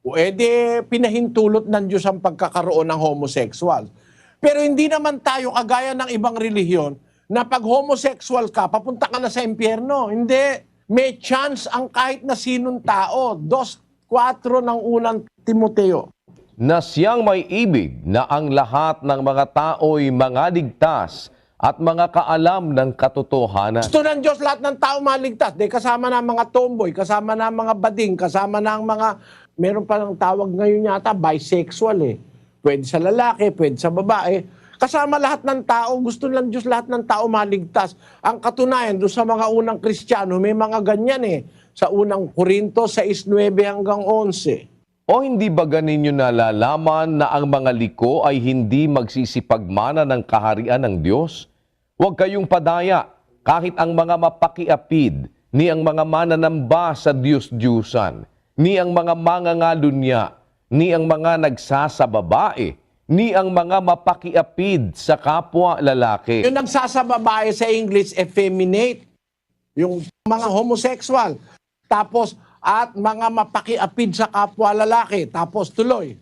Pwede pinahintulot ng Diyos ang pagkakaroon ng homosexual. Pero hindi naman tayo kagaya ng ibang relihiyon na pag homosexual ka, papunta ka na sa impyerno. Hindi. May chance ang kahit na sinong tao. 2:4 ng unang Timoteo. Na siyang may ibig na ang lahat ng mga tao'y mga ligtas at mga kaalam ng katotohanan. Gusto ng Diyos lahat ng tao maligtas. Di kasama na ang mga tomboy, kasama na ang mga bading, kasama na ang mga... Meron pa ng tawag ngayon yata, bisexual eh. Pwede sa lalaki, pwede sa babae. Kasama lahat ng tao. Gusto ng Diyos lahat ng tao maligtas. Ang katunayan, doon sa mga unang Kristiyano, may mga ganyan eh. Sa unang Korinto, 6:9 hanggang 11. O hindi ba ganinyo nalalaman na ang mga liko ay hindi magsisipagmana ng kaharian ng Diyos? Huwag kayong padaya, kahit ang mga mapakiapid, ni ang mga mananamba sa Diyos-Diyusan, ni ang mga mangangalunya, ni ang mga nagsasababae, ni ang mga mapakiapid sa kapwa lalaki. Yung nagsasababae sa English, effeminate. Yung mga homosexual. Tapos, at mga mapakiapid sa kapwa lalaki. Tapos tuloy.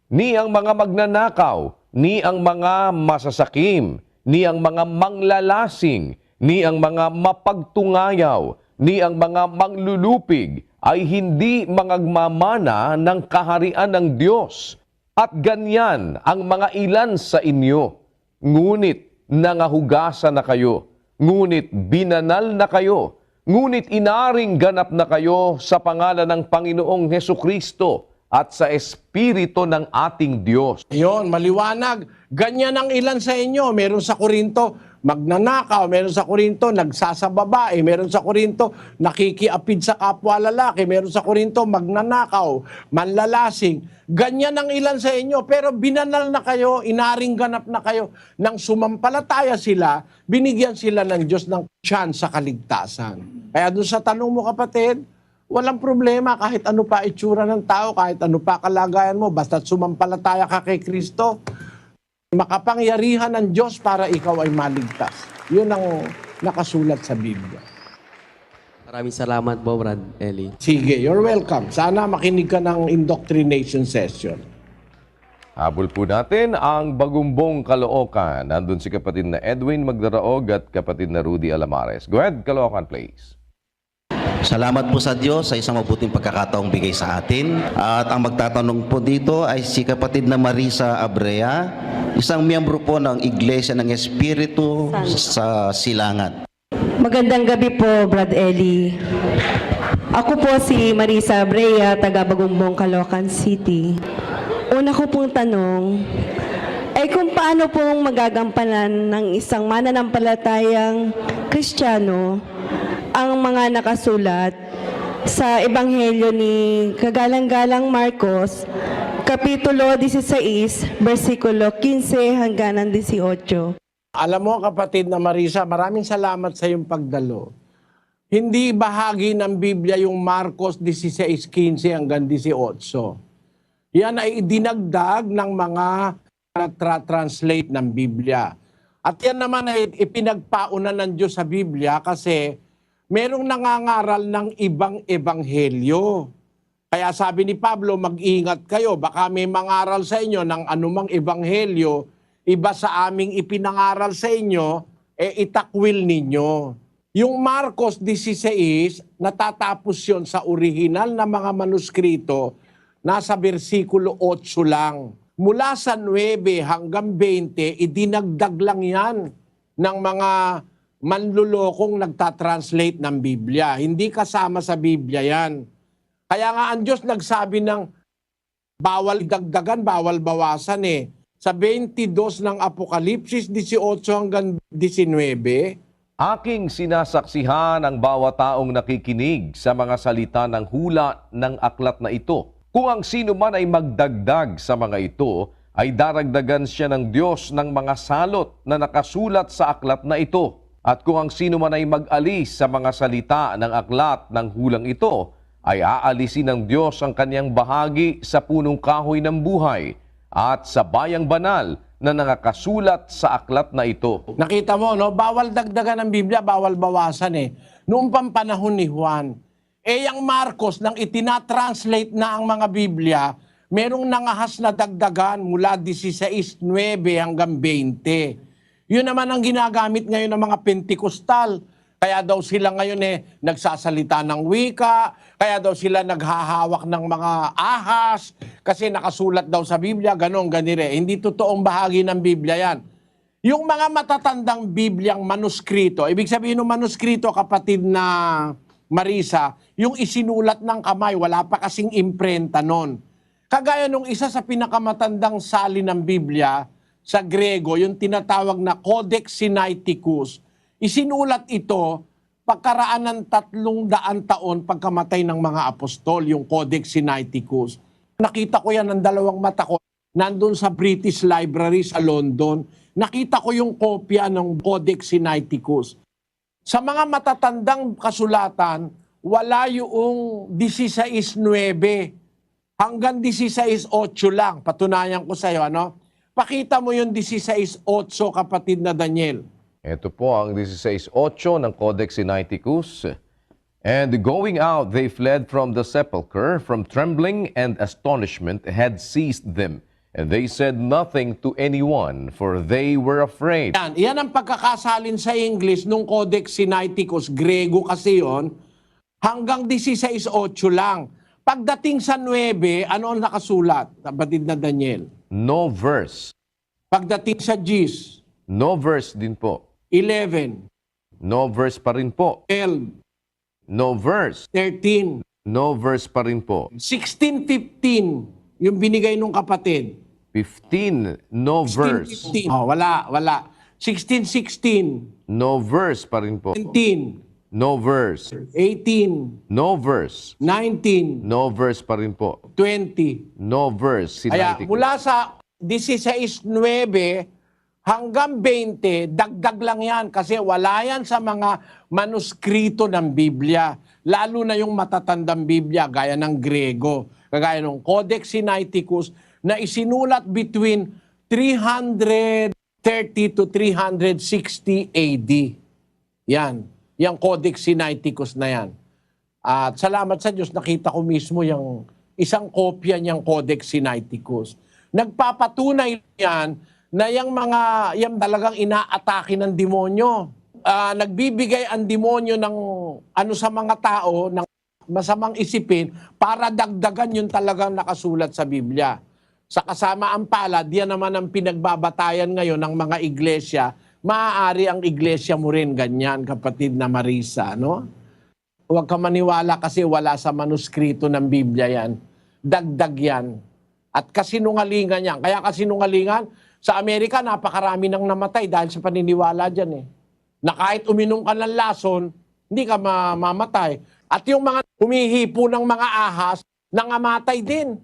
Ni ang mga magnanakaw, ni ang mga masasakim, ni ang mga manglalasing, ni ang mga mapagtungayaw, ni ang mga manglulupig, ay hindi mangagmamana ng kaharian ng Diyos. At ganyan ang mga ilan sa inyo. Ngunit nangahugasan na kayo, ngunit binanal na kayo, ngunit inaring ganap na kayo sa pangalan ng Panginoong Hesukristo at sa Espiritu ng ating Diyos. Yon, maliwanag. Ganyan ang ilan sa inyo. Meron sa Korinto, magnanakaw. Meron sa Korinto, nagsasababae. Meron sa Korinto, nakikiapid sa kapwa lalaki. Meron sa Korinto, magnanakaw, manlalasing. Ganyan ang ilan sa inyo. Pero binanal na kayo, inaring ganap na kayo. Nang sumampalataya sila, binigyan sila ng Diyos ng chance sa kaligtasan. Kaya doon sa tanong mo, kapatid, walang problema kahit ano pa itsura ng tao, kahit ano pa kalagayan mo, basta sumampalataya ka kay Kristo, makapangyarihan ng Diyos para ikaw ay maligtas. Yun ang nakasulat sa Biblia. Maraming salamat po, Brad Eli. Sige, you're welcome. Sana makinig ka ng indoctrination session. Habol po natin ang Bagumbong Caloocan. Nandun si kapatid na Edwin Magdaraog at kapatid na Rudy Alamares. Go ahead, Caloocan, please. Salamat po sa Diyos sa isang mabuting pagkakataong bigay sa atin. At ang magtatanong po dito ay si kapatid na Marisa Abrea, isang miyembro po ng Iglesia ng Espiritu sa Silangan. Magandang gabi po, Brad Eli. Ako po si Marisa Abrea, taga Bagumbong, Caloocan City. Una ko pong tanong, ay kung paano pong magagampanan ng isang mananampalatayang Kristiyano ang mga nakasulat sa Ebanghelyo ni Kagalang-galang Marcos, Kapitulo 16, versikulo 15 hanggang 18. Alam mo, kapatid na Marisa, maraming salamat sa iyong pagdalo. Hindi bahagi ng Biblia yung Marcos 16:15 hanggang 18. Yan ay idinagdag ng mga translate ng Biblia. At yan naman ay ipinagpauna ng Diyos sa Biblia kasi merong nangangaral ng ibang ebanghelyo. Kaya sabi ni Pablo, mag-ingat kayo, baka may mangaral sa inyo ng anumang ebanghelyo, iba sa aming ipinangaral sa inyo, itakwil ninyo. Yung Marcos 16, natatapos yon sa orihinal na mga manuskrito, nasa versikulo 8 lang. Mula sa 9 hanggang 20, idinagdag lang yan ng mga manlulokong nagtatranslate ng Biblia. Hindi kasama sa Biblia yan. Kaya nga ang Diyos nagsabi ng bawal dagdagan, bawal bawasan eh. Sa 22 ng Apokalipsis, 18 hanggang 19, Aking sinasaksihan ang bawat taong nakikinig sa mga salita ng hula ng aklat na ito. Kung ang sino man ay magdagdag sa mga ito, ay daragdagan siya ng Diyos ng mga salot na nakasulat sa aklat na ito. At kung ang sino man ay mag-alis sa mga salita ng aklat ng hulang ito, ay aalisin ng Diyos ang kanyang bahagi sa punong kahoy ng buhay at sa bayang banal na nakakasulat sa aklat na ito. nakita mo, no? Bawal dagdagan ng Biblia, bawal bawasan eh. Noong pampanahon ni Juan, Yung Marcos, nang itinatranslate na ang mga Biblia, merong nangahas na dagdagan mula 16:9 hanggang 20. Yun naman ang ginagamit ngayon ng mga Pentekostal. Kaya daw sila ngayon nagsasalita ng wika, kaya daw sila naghahawak ng mga ahas, kasi nakasulat daw sa Biblia, ganire. Hindi totoong bahagi ng Biblia yan. Yung mga matatandang Bibliang manuskrito, ibig sabihin ng manuskrito, kapatid na Marisa, yung isinulat ng kamay, wala pa kasing imprenta nun. Kagaya nung isa sa pinakamatandang salin ng Biblia, sa Grego, yung tinatawag na Codex Sinaiticus, isinulat ito pagkaraan ng 300 taon pagkamatay ng mga apostol, yung Codex Sinaiticus. Nakita ko yan ng dalawang mata ko, nandun sa British Library sa London, nakita ko yung kopya ng Codex Sinaiticus. Sa mga matatandang kasulatan, wala yung 16:9 hanggang 16:8 lang. Patunayan ko sa iyo, ano? Pakita mo yung 16:8, kapatid na Daniel. Ito po ang 16:8 ng Codex Sinaiticus. And going out, they fled from the sepulchre, from trembling and astonishment had seized them. And they said nothing to anyone, for they were afraid. Yan ang pagkakasalin sa English nung Codex Sinaiticus, Grego kasi yon, hanggang 16:8 lang. Pagdating sa 9, ano ang nakasulat, kapatid na Daniel? No verse. Pagdating sa Gs, No verse din po. 11, No verse pa rin po. 12, No verse. 13, No verse pa rin po. 16:15, yung binigay nung kapatid. 15. No verse. 16:15. Oh, wala. 16:16. No verse pa rin po. 17. No verse. 18. No verse. 19. No verse pa rin po. 20. No verse. Kaya Sinaiticus. mula sa 16:9 hanggang 20, dagdag lang yan kasi wala yan sa mga manuskrito ng Biblia. Lalo na yung matatandang Biblia, gaya ng Grego, kagaya ng Codex Sinaiticus, na isinulat between 330 to 360 AD. Yan. Yung Codex Sinaiticus na yan. At salamat sa Diyos, nakita ko mismo yung isang kopya niyang Codex Sinaiticus. Nagpapatunay yan na yung talagang inaatake ng demonyo. Nagbibigay ang demonyo ng ano sa mga tao, ng masamang isipin para dagdagan yung talagang nakasulat sa Biblia. Sa kasamaan palad, yan naman ang pinagbabatayan ngayon ng mga iglesia. Maaari ang iglesia mo rin ganyan, kapatid na Marisa, no? Huwag ka maniwala kasi wala sa manuskrito ng Biblia yan. Dagdag yan. At kasinungalingan yan. Kaya kasinungalingan, sa Amerika, napakarami nang namatay dahil sa paniniwala dyan eh. Na kahit uminom ka ng lason, hindi ka mamamatay. At yung mga humihipo ng mga ahas, nangamatay din.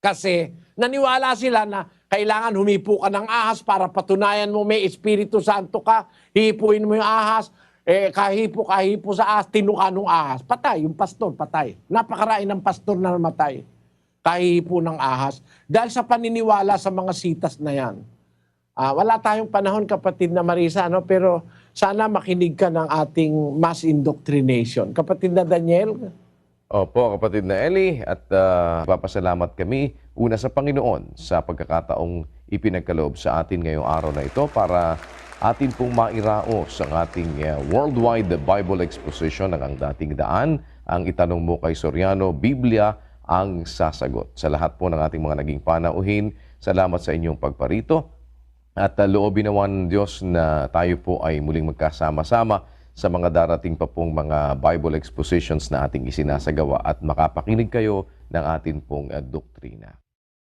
Kasi naniwala sila na kailangan humipo ka ng ahas para patunayan mo may Espiritu Santo ka. Hihipuin mo yung ahas, kahipo sa ahas, tinuka ng ahas. Patay, yung pastor, patay. Napakarain ng pastor na namatay. Kahihipo ng ahas. Dahil sa paniniwala sa mga sitas na yan. Wala tayong panahon, kapatid na Marisa, no? Pero sana makinig ka ng ating mass indoctrination. Kapatid na Daniel? Opo, kapatid na Eli, at papasalamat kami una sa Panginoon sa pagkakataong ipinagkaloob sa atin ngayong araw na ito para atin pong mairaos ang ating worldwide Bible exposition ng Ang Dating Daan. Ang itanong mo kay Soriano, Biblia ang sasagot. Sa lahat po ng ating mga naging panauhin, salamat sa inyong pagparito. At loobin naman ng Diyos na tayo po ay muling magkasama-sama sa mga darating pa pong mga Bible expositions na ating isinasagawa at makapakinig kayo ng ating pong doktrina.